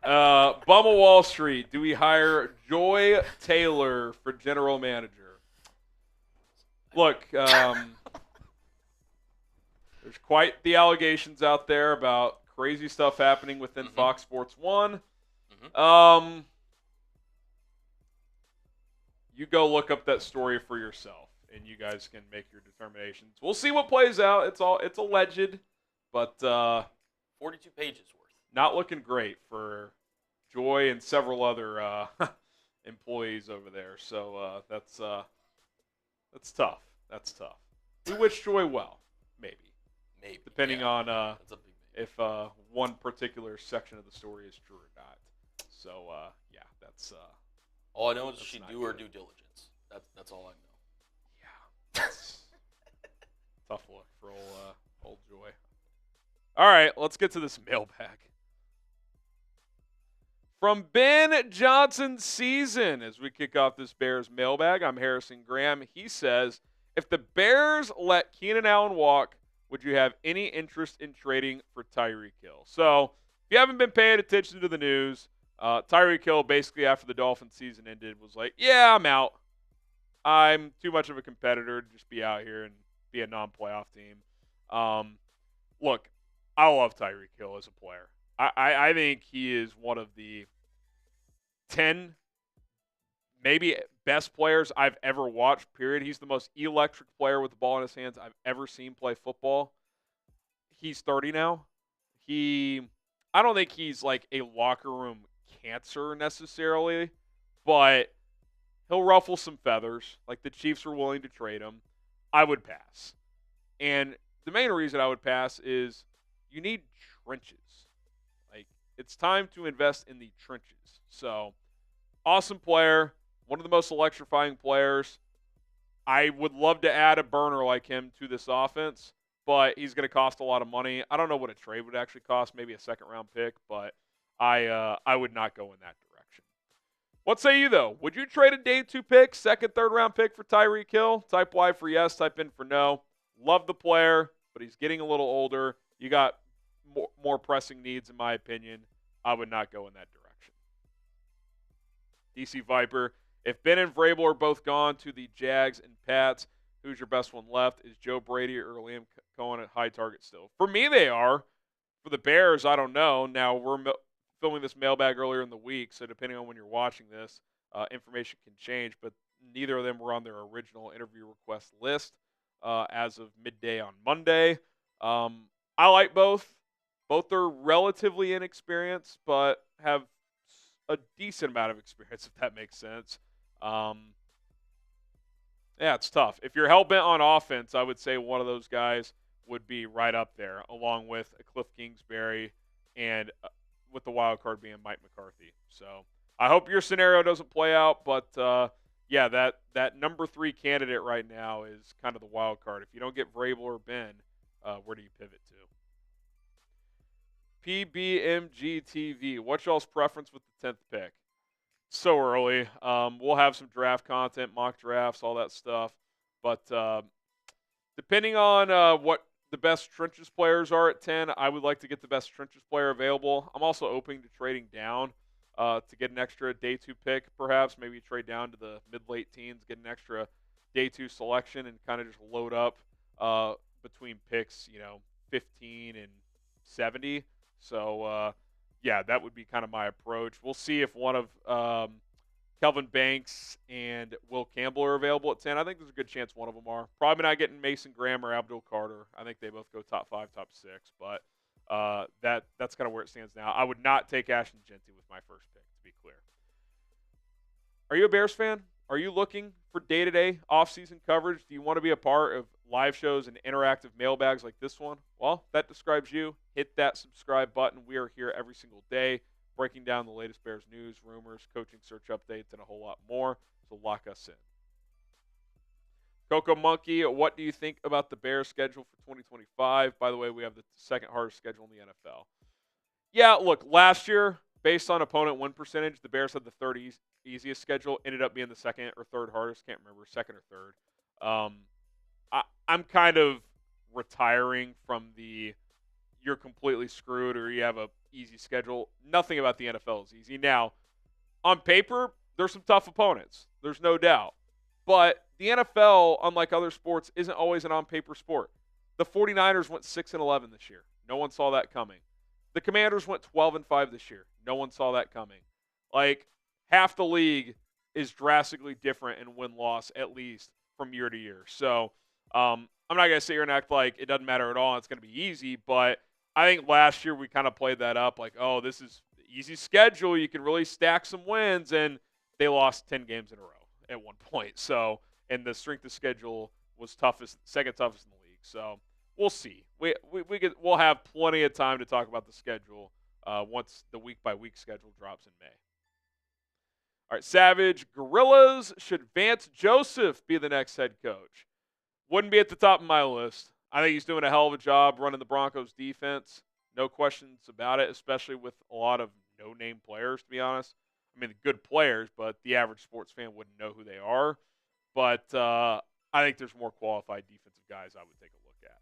Bum Wall Street. Do we hire Joy Taylor for general manager? Look, there's quite the allegations out there about crazy stuff happening within Fox Sports 1. You go look up that story for yourself, and you guys can make your determinations. We'll see what plays out. It's alleged, but 42 pages worth. Not looking great for Joy and several other employees over there. So that's tough. That's tough. We wish Joy well, maybe. Depending on that's a big maybe. If one particular section of the story is true or not. So yeah, that's. All I know is she do her due diligence. That's all I know. Yeah, that's tough look for old Joy. All right, let's get to this mailbag. From Ben Johnson Season, as we kick off this Bears mailbag, I'm Harrison Graham. He says, if the Bears let Keenan Allen walk, would you have any interest in trading for Tyreek Hill? So, if you haven't been paying attention to the news, Tyreek Hill basically after the Dolphins season ended was like, yeah, I'm out. I'm too much of a competitor to just be out here and be a non-playoff team. Look, I love Tyreek Hill as a player. I think he is one of the 10, maybe best players I've ever watched, period. He's the most electric player with the ball in his hands I've ever seen play football. He's 30 now. I don't think he's like a locker room cancer necessarily, but he'll ruffle some feathers. Like the Chiefs are willing to trade him. I would pass. And the main reason I would pass is you need trenches. Like, it's time to invest in the trenches. So, awesome player, one of the most electrifying players. I would love to add a burner like him to this offense, but he's going to cost a lot of money. I don't know what a trade would actually cost, maybe a second-round pick, but I would not go in that direction. What say you, though? Would you trade a day 2 pick, second, third-round pick for Tyreek Hill? Type Y for yes, type in for no. Love the player, but he's getting a little older. You got more pressing needs, in my opinion. I would not go in that direction. DC Viper, if Ben and Vrabel are both gone to the Jags and Pats, who's your best one left? Is Joe Brady or Liam Cohen at high target still? For me, they are. For the Bears, I don't know. Now, we're filming this mailbag earlier in the week, so depending on when you're watching this, information can change, but neither of them were on their original interview request list as of midday on Monday. I like both. Both are relatively inexperienced, but have a decent amount of experience, if that makes sense. Yeah, it's tough. If you're hell-bent on offense, I would say one of those guys would be right up there, along with a Cliff Kingsbury and with the wild card being Mike McCarthy. So I hope your scenario doesn't play out, but yeah, that number 3 candidate right now is kind of the wild card. If you don't get Vrabel or Ben, where do you pivot to? PBMGTV, what's y'all's preference with the 10th pick? So early. We'll have some draft content, mock drafts, all that stuff. But depending on what the best trenches players are at 10, I would like to get the best trenches player available. I'm also open to trading down to get an extra day 2 pick, perhaps. Maybe trade down to the mid-late teens, get an extra day 2 selection, and kind of just load up between picks, 15 and 70. So, yeah, that would be kind of my approach. We'll see if one of Kelvin Banks and Will Campbell are available at 10. I think there's a good chance one of them are. Probably not getting Mason Graham or Abdul Carter. I think they both go top 5, top 6. But that's kind of where it stands now. I would not take Ashton Genty with my first pick, to be clear. Are you a Bears fan? Are you looking for day-to-day off-season coverage? Do you want to be a part of live shows and interactive mailbags like this one? Well, that describes you. Hit that subscribe button. We are here every single day, breaking down the latest Bears news, rumors, coaching search updates, and a whole lot more. So lock us in. Coco Monkey, what do you think about the Bears schedule for 2025? By the way, we have the second hardest schedule in the NFL. Yeah, look, last year, based on opponent win percentage, the Bears had the third easiest schedule. Ended up being the second or third hardest. Can't remember, second or third. I'm kind of retiring from the you're completely screwed or you have a easy schedule. Nothing about the NFL is easy. Now, on paper, there's some tough opponents. There's no doubt. But the NFL, unlike other sports, isn't always an on-paper sport. The 49ers went 6-11 this year. No one saw that coming. The Commanders went 12-5 this year. No one saw that coming. Like, half the league is drastically different in win-loss, at least, from year to year. So, I'm not going to sit here and act like it doesn't matter at all. It's going to be easy, but I think last year we kind of played that up like, oh, this is the easy schedule. You can really stack some wins, and they lost 10 games in a row at one point. So, and the strength of schedule was second toughest in the league. So, we'll see. We'll have plenty of time to talk about the schedule once the week-by-week schedule drops in May. All right, Savage, Gorillas, should Vance Joseph be the next head coach? Wouldn't be at the top of my list. I think he's doing a hell of a job running the Broncos defense. No questions about it, especially with a lot of no-name players, to be honest. I mean, good players, but the average sports fan wouldn't know who they are. But I think there's more qualified defensive guys I would take a look at.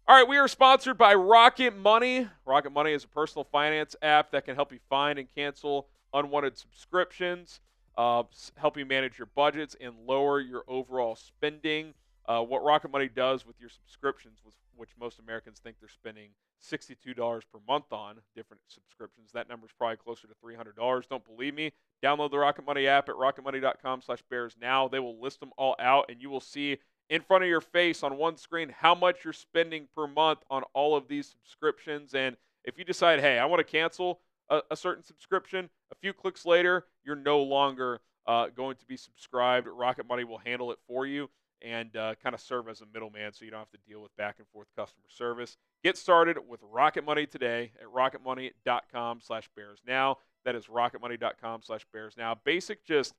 All right, we are sponsored by Rocket Money. Rocket Money is a personal finance app that can help you find and cancel unwanted subscriptions, help you manage your budgets, and lower your overall spending. What Rocket Money does with your subscriptions, which most Americans think they're spending $62 per month on different subscriptions. That number is probably closer to $300. Don't believe me? Download the Rocket Money app at rocketmoney.com/bears now. They will list them all out, and you will see in front of your face on one screen how much you're spending per month on all of these subscriptions. And if you decide, hey, I want to cancel a certain subscription, a few clicks later, you're no longer going to be subscribed. Rocket Money will handle it for you and kind of serve as a middleman so you don't have to deal with back and forth customer service. Get started with Rocket Money today at rocketmoney.com/bears now. That is rocketmoney.com/bears now. Basic just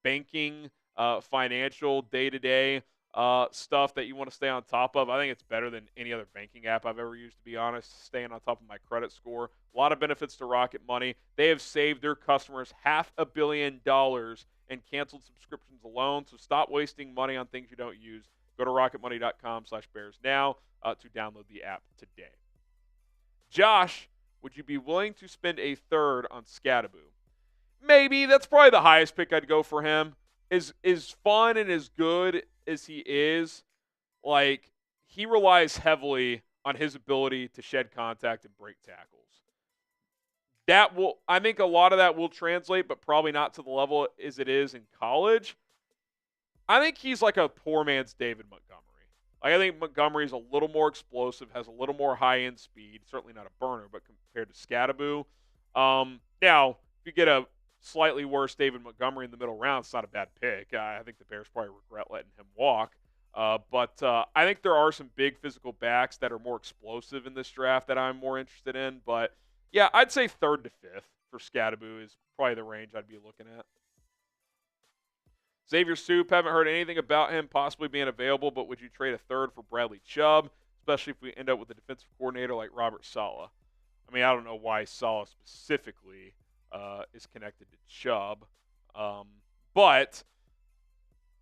banking, financial, day-to-day stuff that you want to stay on top of. I think it's better than any other banking app I've ever used, to be honest, staying on top of my credit score. A lot of benefits to Rocket Money. They have saved their customers $500 million in canceled subscriptions alone, so stop wasting money on things you don't use. Go to rocketmoney.com/bears now to download the app today. Josh, would you be willing to spend a third on Scadaboo? Maybe. That's probably the highest pick I'd go for him. Is fun and as good as he is, like, he relies heavily on his ability to shed contact and break tackles. I think a lot of that will translate, but probably not to the level as it is in college. I think he's like a poor man's David Montgomery. Like, I think Montgomery's a little more explosive, has a little more high-end speed. Certainly not a burner, but compared to Scadaboo. Now, if you get a slightly worse David Montgomery in the middle round, it's not a bad pick. I think the Bears probably regret letting him walk. But I think there are some big physical backs that are more explosive in this draft that I'm more interested in. But, yeah, I'd say third to fifth for Scadaboo is probably the range I'd be looking at. Xavier Soup, haven't heard anything about him possibly being available, but would you trade a third for Bradley Chubb, especially if we end up with a defensive coordinator like Robert Saleh? I mean, I don't know why Saleh specifically is connected to Chubb, but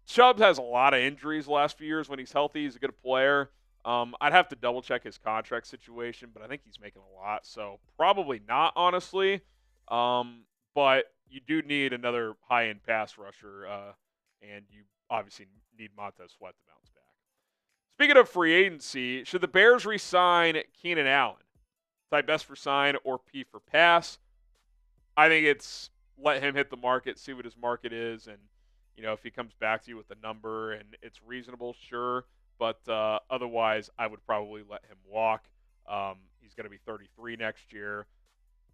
Chubb has a lot of injuries the last few years. When he's healthy, he's a good player. I'd have to double-check his contract situation, but I think he's making a lot, so probably not, honestly. But you do need another high-end pass rusher, and you obviously need Montez Sweat to bounce back. Speaking of free agency, should the Bears re-sign Keenan Allen? Type S for sign or P for pass? I think it's let him hit the market, see what his market is, and if he comes back to you with a number and it's reasonable, sure. But otherwise, I would probably let him walk. He's going to be 33 next year.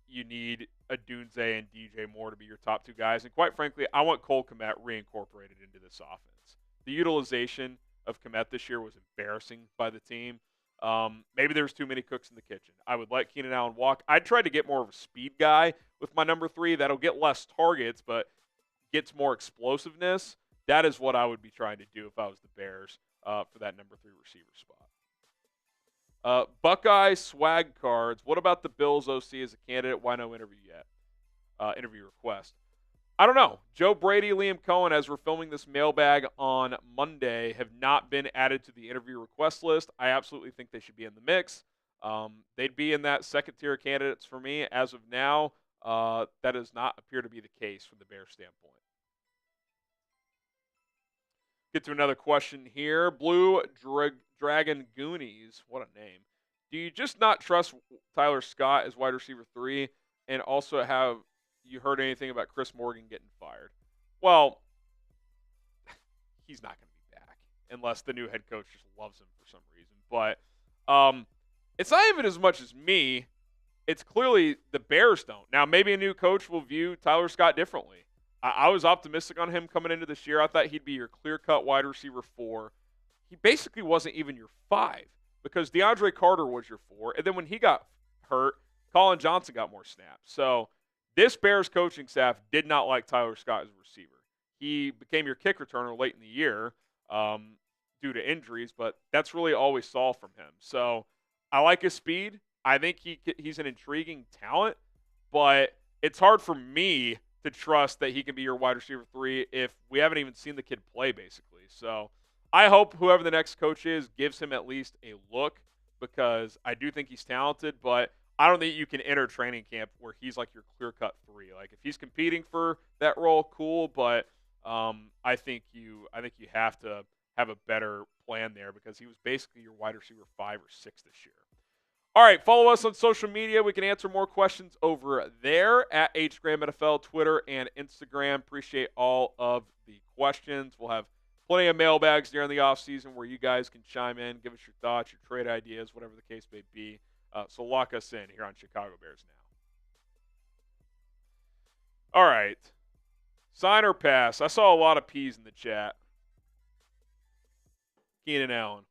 You need a Dunze and DJ Moore to be your top two guys. And quite frankly, I want Cole Kmet reincorporated into this offense. The utilization of Kmet this year was embarrassing by the team. Maybe there's too many cooks in the kitchen. I would let Keenan Allen walk. I'd try to get more of a speed guy with my number 3. That'll get less targets, but gets more explosiveness. That is what I would be trying to do if I was the Bears for that number 3 receiver spot. Buckeye swag cards. What about the Bills OC as a candidate? Why no interview yet? Interview request. I don't know. Joe Brady, Liam Cohen, as we're filming this mailbag on Monday, have not been added to the interview request list. I absolutely think they should be in the mix. They'd be in that second-tier candidates for me. As of now, that does not appear to be the case from the Bears standpoint. Get to another question here. Blue Dragon Goonies. What a name. Do you just not trust Tyler Scott as wide receiver 3? And also, have you heard anything about Chris Morgan getting fired? Well, he's not going to be back unless the new head coach just loves him for some reason. But it's not even as much as me. It's clearly the Bears don't. Now, maybe a new coach will view Tyler Scott differently. I was optimistic on him coming into this year. I thought he'd be your clear-cut wide receiver 4. He basically wasn't even your 5 because DeAndre Carter was your 4. And then when he got hurt, Colin Johnson got more snaps. So this Bears coaching staff did not like Tyler Scott as a receiver. He became your kick returner late in the year due to injuries, but that's really all we saw from him. So I like his speed. I think he's an intriguing talent, but it's hard for me to trust that he can be your wide receiver 3 if we haven't even seen the kid play, basically. So I hope whoever the next coach is gives him at least a look because I do think he's talented, but I don't think you can enter training camp where he's like your clear-cut 3. Like if he's competing for that role, cool, but I think you have to have a better plan there because he was basically your wide receiver 5 or 6 this year. All right, follow us on social media. We can answer more questions over there at HGramNFL, Twitter, and Instagram. Appreciate all of the questions. We'll have plenty of mailbags during the offseason where you guys can chime in, give us your thoughts, your trade ideas, whatever the case may be. So lock us in here on Chicago Bears Now. All right. Sign or pass. I saw a lot of P's in the chat. Keenan Allen.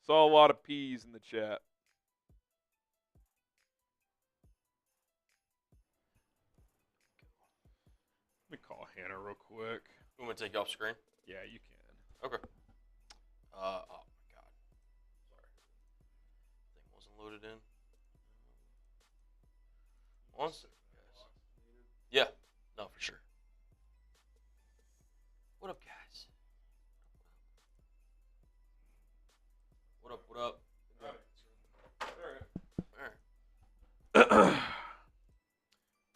Saw a lot of P's in the chat. Let me call Hannah real quick. You want me to take you off screen? Yeah, you can. Okay. Oh, my God. Sorry. Thing wasn't loaded in. One second, guys. Yeah. No, for sure. What up, guys? What up, what up? All right.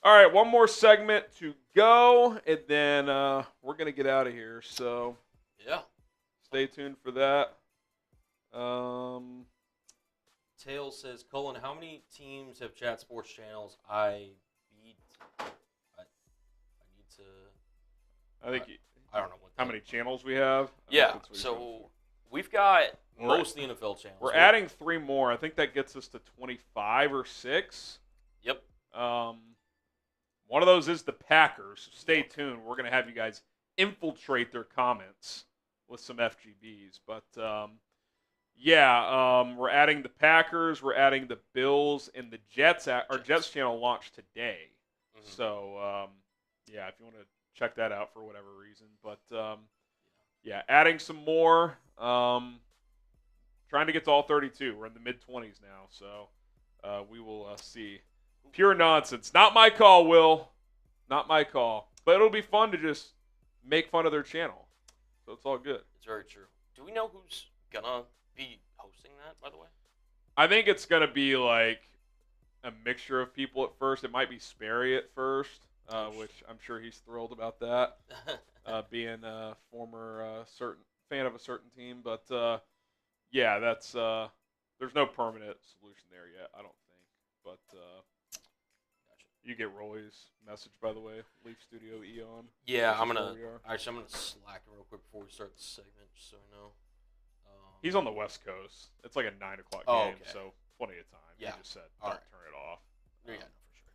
All right, one more segment to go, and then we're going to get out of here. So yeah, stay tuned for that. Tails says, Colin, how many teams have chat sports channels? I need to. I think I don't know how many channels we have. Yeah, so we've got most of the NFL channels. We're adding 3 more. I think that gets us to 25 or 6. Yep. One of those is the Packers. So stay tuned. We're going to have you guys infiltrate their comments with some FGBs. But, we're adding the Packers. We're adding the Bills and the Jets. Our Jets channel launched today. Mm-hmm. So, if you want to check that out for whatever reason. But, yeah, adding some more. Trying to get to all 32. We're in the mid-20s now, so we will see. Pure nonsense. Not my call, Will. Not my call. But it'll be fun to just make fun of their channel. So it's all good. It's very true. Do we know who's going to be hosting that, by the way? I think it's going to be like a mixture of people at first. It might be Sperry at first, which I'm sure he's thrilled about that, being a former certain fan of a certain team. But, yeah, that's there's no permanent solution there yet, I don't think. But you get Roy's message, by the way, Leaf Studio Eon. Yeah, I'm gonna slack real quick before we start the segment, just so I know. He's on the West Coast. It's like a 9 o'clock game, so plenty of time. Yeah. He just said, don't turn it off. Yeah, no, for sure.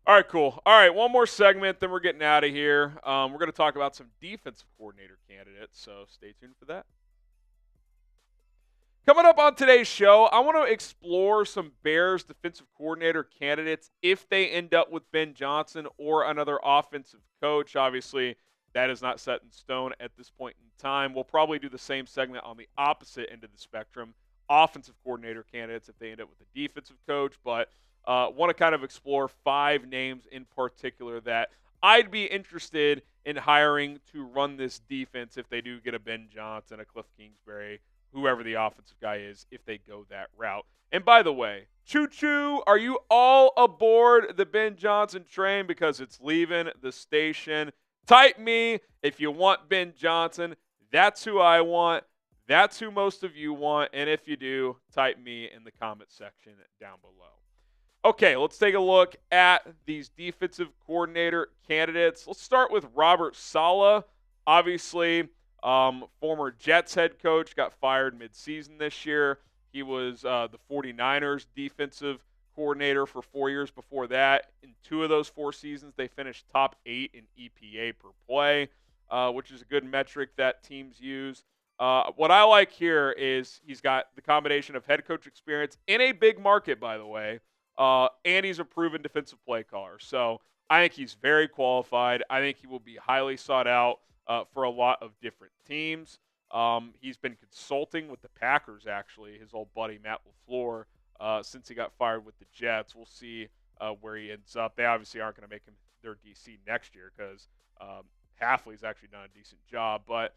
All right, cool. All right, one more segment, then we're getting out of here. We're going to talk about some defensive coordinator candidates, so stay tuned for that. Coming up on today's show, I want to explore some Bears defensive coordinator candidates if they end up with Ben Johnson or another offensive coach. Obviously, that is not set in stone at this point in time. We'll probably do the same segment on the opposite end of the spectrum, offensive coordinator candidates if they end up with a defensive coach. But want to kind of explore 5 names in particular that I'd be interested in hiring to run this defense if they do get a Ben Johnson, a Cliff Kingsbury, whoever the offensive guy is, if they go that route. And by the way, choo-choo, are you all aboard the Ben Johnson train because it's leaving the station? Type me if you want Ben Johnson. That's who I want. That's who most of you want. And if you do, type me in the comment section down below. Okay, let's take a look at these defensive coordinator candidates. Let's start with Robert Saleh. Obviously, former Jets head coach, got fired midseason this year. He was the 49ers defensive coordinator for 4 years before that. In 2 of those 4 seasons, they finished top 8 in EPA per play, which is a good metric that teams use. What I like here is he's got the combination of head coach experience in a big market, by the way, and he's a proven defensive play caller. So I think he's very qualified. I think he will be highly sought out for a lot of different teams. He's been consulting with the Packers, actually, his old buddy Matt LaFleur, since he got fired with the Jets. We'll see where he ends up. They obviously aren't going to make him their DC next year because Hafley's actually done a decent job. But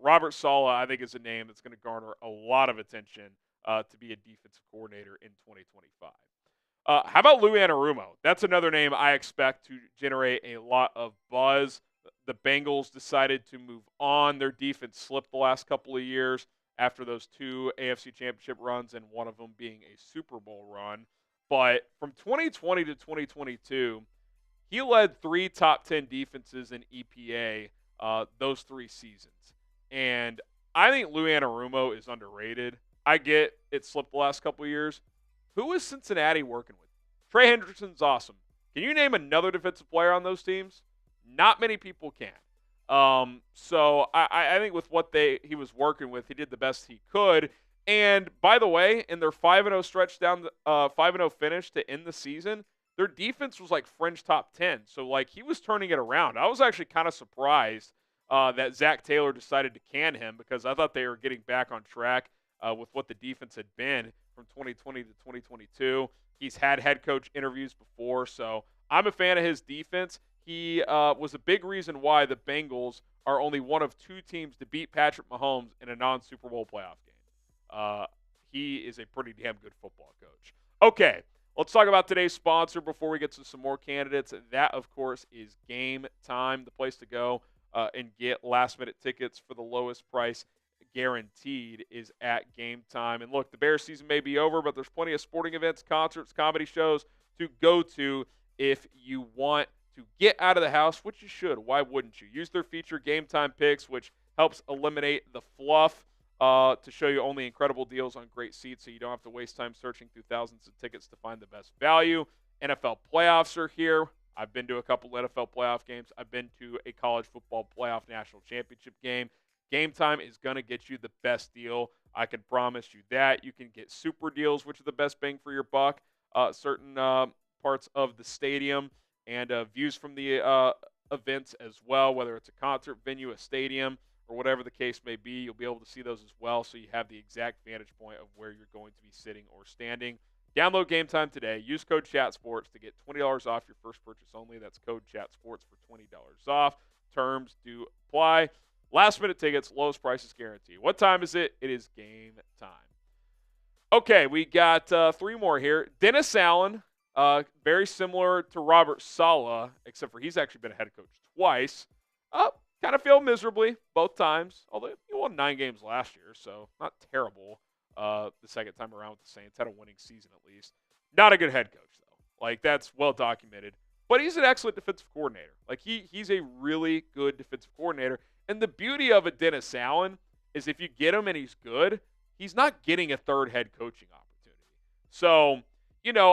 Robert Saleh, I think, is a name that's going to garner a lot of attention to be a defensive coordinator in 2025. How about Lou Anarumo? That's another name I expect to generate a lot of buzz. The Bengals decided to move on. Their defense slipped the last couple of years after those 2 AFC Championship runs and one of them being a Super Bowl run. But from 2020 to 2022, he led 3 top 10 defenses in EPA those 3 seasons. And I think Lou Anarumo is underrated. I get it slipped the last couple of years. Who is Cincinnati working with? Trey Hendrickson's awesome. Can you name another defensive player on those teams? Not many people can. So I think with what he was working with, he did the best he could. And by the way, in their 5-0 stretch down, 5-0 finish to end the season, their defense was like fringe top 10. So like he was turning it around. I was actually kind of surprised that Zach Taylor decided to can him because I thought they were getting back on track with what the defense had been from 2020 to 2022. He's had head coach interviews before, so I'm a fan of his defense. He was a big reason why the Bengals are only one of 2 teams to beat Patrick Mahomes in a non-Super Bowl playoff game. He is a pretty damn good football coach. Okay, let's talk about today's sponsor before we get to some more candidates. That, of course, is Game Time, the place to go and get last-minute tickets for the lowest price guaranteed is at Game Time. And look, the Bears season may be over, but there's plenty of sporting events, concerts, comedy shows to go to if you want to get out of the house, which you should. Why wouldn't you? Use their feature Game Time Picks, which helps eliminate the fluff to show you only incredible deals on great seats so you don't have to waste time searching through thousands of tickets to find the best value. NFL playoffs are here. I've been to a couple NFL playoff games. I've been to a college football playoff national championship game. Game Time is going to get you the best deal. I can promise you that. You can get super deals, which are the best bang for your buck, certain parts of the stadium, and views from the events as well, whether it's a concert venue, a stadium, or whatever the case may be. You'll be able to see those as well, so you have the exact vantage point of where you're going to be sitting or standing. Download GameTime today. Use code ChatSports to get $20 off your first purchase only. That's code ChatSports for $20 off. Terms do apply. Last-minute tickets, lowest prices guaranteed. What time is it? It is game time. Okay, we got 3 more here. Dennis Allen, very similar to Robert Saleh, except for he's actually been a head coach twice. Kind of failed miserably both times, although he won 9 games last year, so not terrible the second time around with the Saints. Had a winning season at least. Not a good head coach, though. Like, that's well documented. But he's an excellent defensive coordinator. Like, he's a really good defensive coordinator. And the beauty of a Dennis Allen is if you get him and he's good, he's not getting a third head coaching opportunity. So,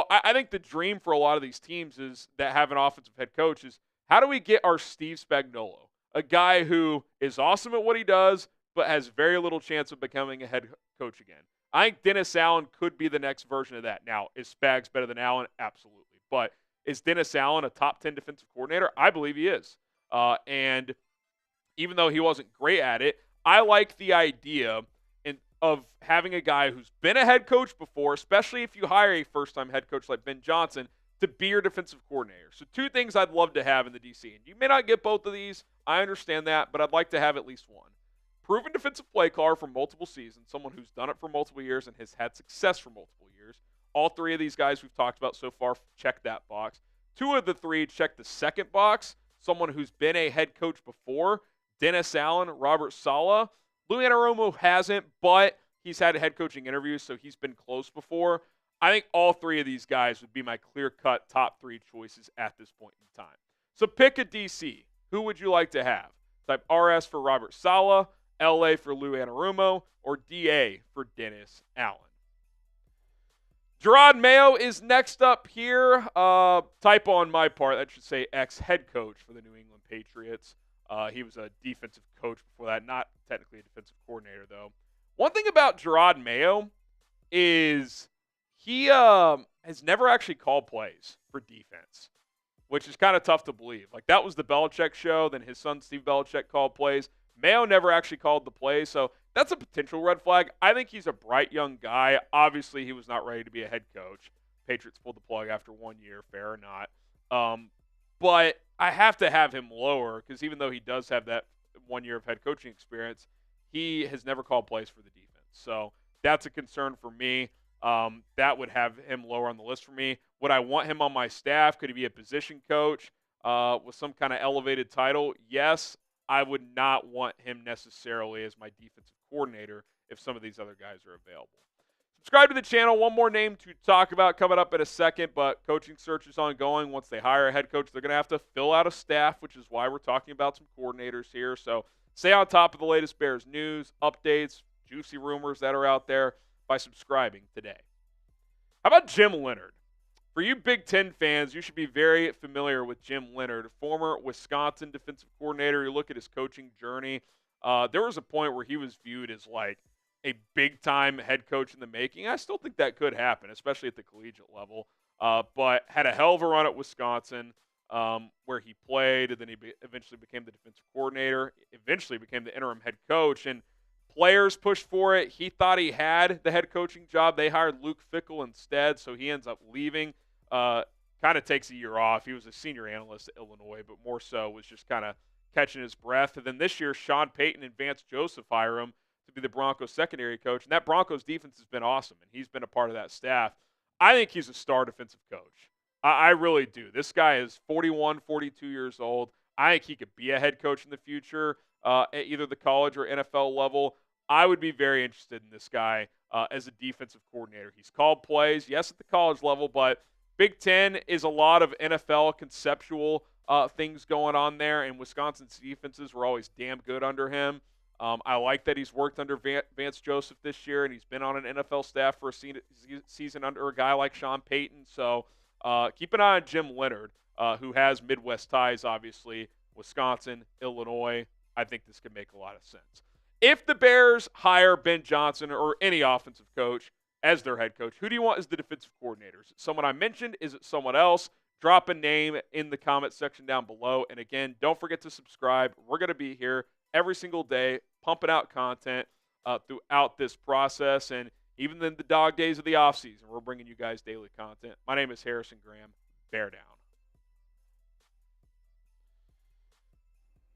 I think the dream for a lot of these teams is that have an offensive head coach is how do we get our Steve Spagnuolo, a guy who is awesome at what he does but has very little chance of becoming a head coach again. I think Dennis Allen could be the next version of that. Now, is Spags better than Allen? Absolutely. But is Dennis Allen a top 10 defensive coordinator? I believe he is. And even though he wasn't great at it, I like the idea of having a guy who's been a head coach before, especially if you hire a first-time head coach like Ben Johnson, to be your defensive coordinator. So 2 things I'd love to have in the DC. And you may not get both of these. I understand that, but I'd like to have at least one. Proven defensive play caller for multiple seasons, someone who's done it for multiple years and has had success for multiple years. All 3 of these guys we've talked about so far check that box. 2 of the 3 check the second box, someone who's been a head coach before. Dennis Allen, Robert Saleh. Lou Anarumo hasn't, but he's had head coaching interviews, so he's been close before. I think all 3 of these guys would be my clear-cut top 3 choices at this point in time. So pick a DC. Who would you like to have? Type RS for Robert Saleh, LA for Lou Anarumo, or DA for Dennis Allen. Jerod Mayo is next up here. Typo on my part. That should say ex-head coach for the New England Patriots. He was a defensive coach before that, not technically a defensive coordinator, though. One thing about Jerod Mayo is he has never actually called plays for defense, which is kind of tough to believe. Like, that was the Belichick show. Then his son, Steve Belichick, called plays. Mayo never actually called the plays, so that's a potential red flag. I think he's a bright young guy. Obviously, he was not ready to be a head coach. Patriots pulled the plug after 1 year, fair or not. But I have to have him lower because even though he does have that 1 year of head coaching experience, he has never called plays for the defense. So that's a concern for me. That would have him lower on the list for me. Would I want him on my staff? Could he be a position coach with some kind of elevated title? Yes. I would not want him necessarily as my defensive coordinator if some of these other guys are available. Subscribe to the channel. One more name to talk about coming up in a second, but coaching search is ongoing. Once they hire a head coach, they're going to have to fill out a staff, which is why we're talking about some coordinators here. So stay on top of the latest Bears news, updates, juicy rumors that are out there by subscribing today. How about Jim Leonhard? For you Big Ten fans, you should be very familiar with Jim Leonhard, former Wisconsin defensive coordinator. You look at his coaching journey. There was a point where he was viewed as like a big-time head coach in the making. I still think that could happen, especially at the collegiate level. But had a hell of a run at Wisconsin where he played, and then he eventually became the defensive coordinator, eventually became the interim head coach, and players pushed for it. He thought he had the head coaching job. They hired Luke Fickell instead, so he ends up leaving. Kind of takes a year off. He was a senior analyst at Illinois, but more so was just kind of catching his breath. And then this year, Sean Payton and Vance Joseph hire him to be the Broncos secondary coach. And that Broncos defense has been awesome, and he's been a part of that staff. I think he's a star defensive coach. I really do. This guy is 41, 42 years old. I think he could be a head coach in the future at either the college or NFL level. I would be very interested in this guy as a defensive coordinator. He's called plays, yes, at the college level, but Big Ten is a lot of NFL conceptual things going on there, and Wisconsin's defenses were always damn good under him. I like that he's worked under Vance Joseph this year, and he's been on an NFL staff for a season under a guy like Sean Payton. So keep an eye on Jim Leonhard, who has Midwest ties, obviously, Wisconsin, Illinois. I think this could make a lot of sense. If the Bears hire Ben Johnson or any offensive coach as their head coach, who do you want as the defensive coordinator? Is it someone I mentioned? Is it someone else? drop a name in the comment section down below. And again, don't forget to subscribe. We're going to be here every single day, pumping out content throughout this process. And even in the dog days of the offseason, we're bringing you guys daily content. My name is Harrison Graham. Bear down.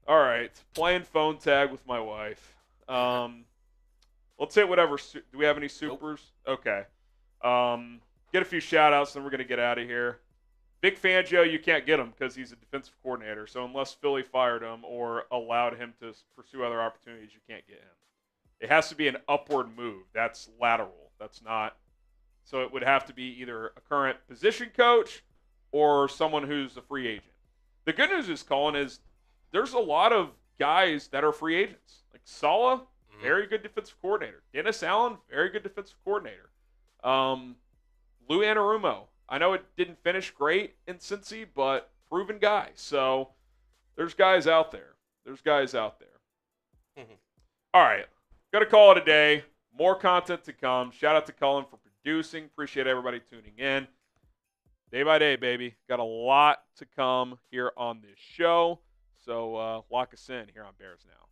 All right, playing phone tag with my wife. Let's hit whatever. Do we have any supers? Nope. Okay. Get a few shout-outs, then we're going to get out of here. Vic Fangio, you can't get him because he's a defensive coordinator. So unless Philly fired him or allowed him to pursue other opportunities, you can't get him. It has to be an upward move. That's lateral. That's not. So it would have to be either a current position coach or someone who's a free agent. The good news is, Colin, is there's a lot of guys that are free agents. Like Saleh, very good defensive coordinator. Dennis Allen, very good defensive coordinator. Lou Anarumo. I know it didn't finish great in Cincy, but proven guy. So there's guys out there. All right. Got to call it a day. More content to come. Shout out to Colin for producing. Appreciate everybody tuning in. Day by day, baby. Got a lot to come here on this show. So lock us in here on Bears Now.